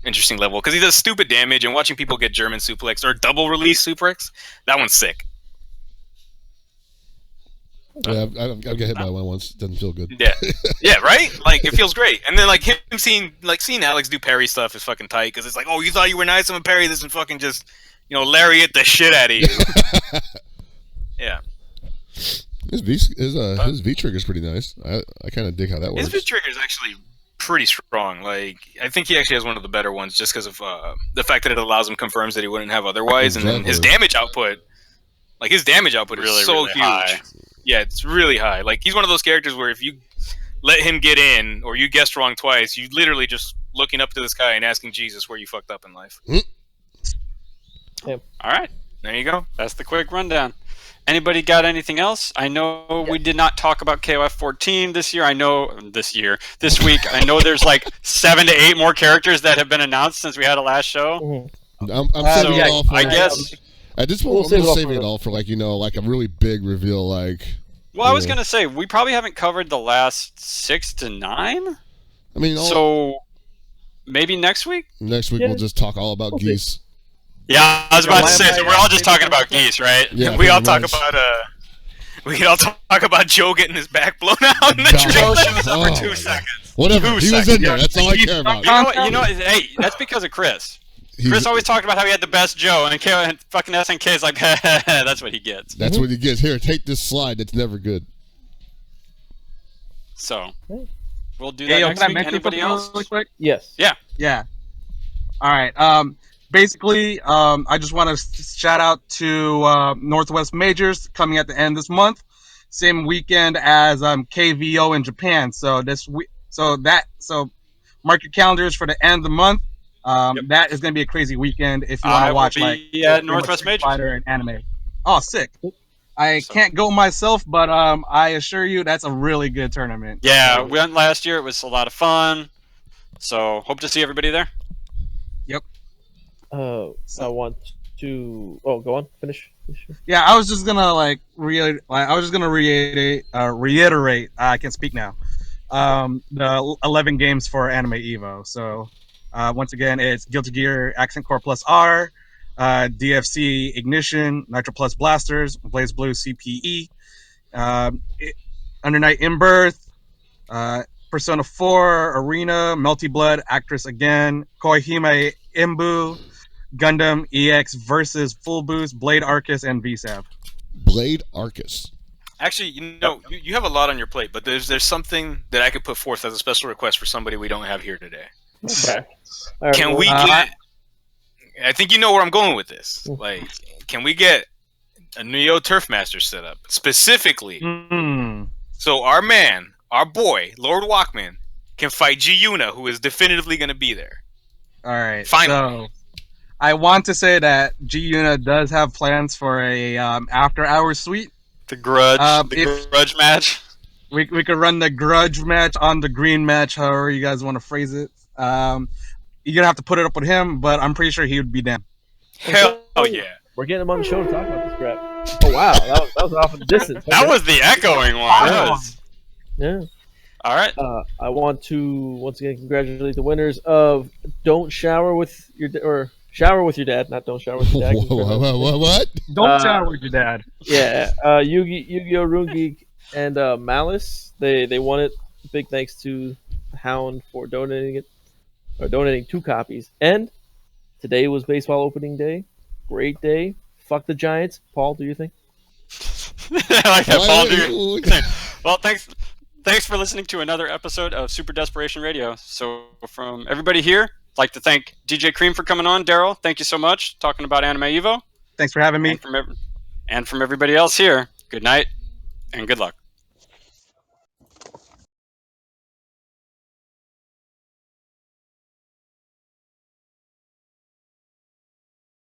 [SPEAKER 7] interesting level. Because he does stupid damage, and watching people get German suplex or double release suplex, that one's sick.
[SPEAKER 1] Yeah, I get hit by one once. Doesn't feel good.
[SPEAKER 7] Yeah, right? Like, it feels great. And then, like, seeing Alex do parry stuff is fucking tight, because it's like, oh, you thought you were nice, I'm gonna parry this and fucking just, lariat the shit out of you. Yeah.
[SPEAKER 1] His V trigger is pretty nice. I kind of dig how that works.
[SPEAKER 7] His V trigger is actually pretty strong. Like, I think he actually has one of the better ones, just because of the fact that it allows him confirms that he wouldn't have otherwise, and then his damage output. Like, his damage output is so huge.
[SPEAKER 6] High.
[SPEAKER 7] Yeah, it's really high. Like, he's one of those characters where if you let him get in, or you guessed wrong twice, you literally just looking up to the sky and asking Jesus where you fucked up in life.
[SPEAKER 5] Yep.
[SPEAKER 6] All right.
[SPEAKER 7] There you go.
[SPEAKER 6] That's the quick rundown. Anybody got anything else? I know we did not talk about KOF 14 this week. I know there's like 7 to 8 more characters that have been announced since we had a last show.
[SPEAKER 1] I'm saving it all for,
[SPEAKER 6] I guess
[SPEAKER 1] at this point, I'm just saving it all for like a really big reveal. Like,
[SPEAKER 6] well, I was gonna say we probably haven't covered the last 6 to 9.
[SPEAKER 1] I mean,
[SPEAKER 6] so maybe next week.
[SPEAKER 1] Next week we'll just talk all about geese.
[SPEAKER 6] Yeah, I was about to say. So we're all just talking about geese, right?
[SPEAKER 1] Yeah,
[SPEAKER 7] we all talk about we can all talk about Joe getting his back blown out in the trailer for 2 seconds.
[SPEAKER 1] Whatever, he was in there. That's all I care about.
[SPEAKER 6] You know what? Hey, that's because of Chris. Chris always talked about how he had the best Joe, and fucking SNK is like, that's what he gets.
[SPEAKER 1] That's what he gets. Here, take this slide. That's never good.
[SPEAKER 6] So, we'll do that next week. Anybody else?
[SPEAKER 8] Really quick?
[SPEAKER 5] Yes.
[SPEAKER 6] Yeah.
[SPEAKER 8] All right. Basically, I just want to shout out to Northwest Majors coming at the end this month, same weekend as KVO in Japan. So mark your calendars for the end of the month. That is going to be a crazy weekend if you want to watch
[SPEAKER 6] Northwest Majors
[SPEAKER 8] Fighter and anime. Oh, sick! I can't go myself, but I assure you that's a really good tournament.
[SPEAKER 6] Yeah, we went last year. It was a lot of fun. So hope to see everybody there.
[SPEAKER 8] Yep.
[SPEAKER 5] I want to. Oh, go on. Finish.
[SPEAKER 8] Yeah, I was just gonna reiterate. I can speak now. The 11 games for Anime Evo. So, once again, it's Guilty Gear Accent Core Plus R, DFC Ignition, Nitro Plus Blasters, Blaze Blue CPE, Under Night in Birth, Persona 4 Arena, Melty Blood, Actress Again, Koihime Imbu, Gundam EX versus Full Boost, Blade Arcus, and VSAV.
[SPEAKER 1] Blade Arcus.
[SPEAKER 7] Actually, you have a lot on your plate, but there's something that I could put forth as a special request for somebody we don't have here today.
[SPEAKER 5] Okay.
[SPEAKER 7] Can we get? I think you know where I'm going with this. Like, can we get a Neo Turf Master set up specifically? So our boy, Lord Walkman, can fight G Yuna, who is definitively going to be there.
[SPEAKER 8] All right.
[SPEAKER 7] Finally.
[SPEAKER 8] So, I want to say that G Yuna does have plans for a after-hours suite.
[SPEAKER 6] The grudge match.
[SPEAKER 8] We could run the grudge match on the green match, however you guys want to phrase it. You're gonna have to put it up with him, but I'm pretty sure he would be down.
[SPEAKER 7] Hell yeah!
[SPEAKER 5] We're getting him on the show to talk about this crap. Oh wow, that was off in the distance.
[SPEAKER 6] That was the echoing one.
[SPEAKER 5] Yeah.
[SPEAKER 6] All right.
[SPEAKER 5] I want to once again congratulate the winners of Don't Shower with Your or Shower with Your Dad, not Don't Shower with Your Dad.
[SPEAKER 1] What?
[SPEAKER 8] Don't shower with your dad.
[SPEAKER 5] Yeah, Yu-Gi-Oh! Rune Geek and Malice. They won it. Big thanks to Hound for donating 2 copies. And today was baseball opening day. Great day. Fuck the Giants. Paul, do you think?
[SPEAKER 6] I like that, Paul. Well, thanks for listening to another episode of Super Desperation Radio. So from everybody here, I'd like to thank DJ Cream for coming on. Daryl, thank you so much. Talking about Anime Evo.
[SPEAKER 8] Thanks for having me.
[SPEAKER 6] And from everybody else here, good night and good luck.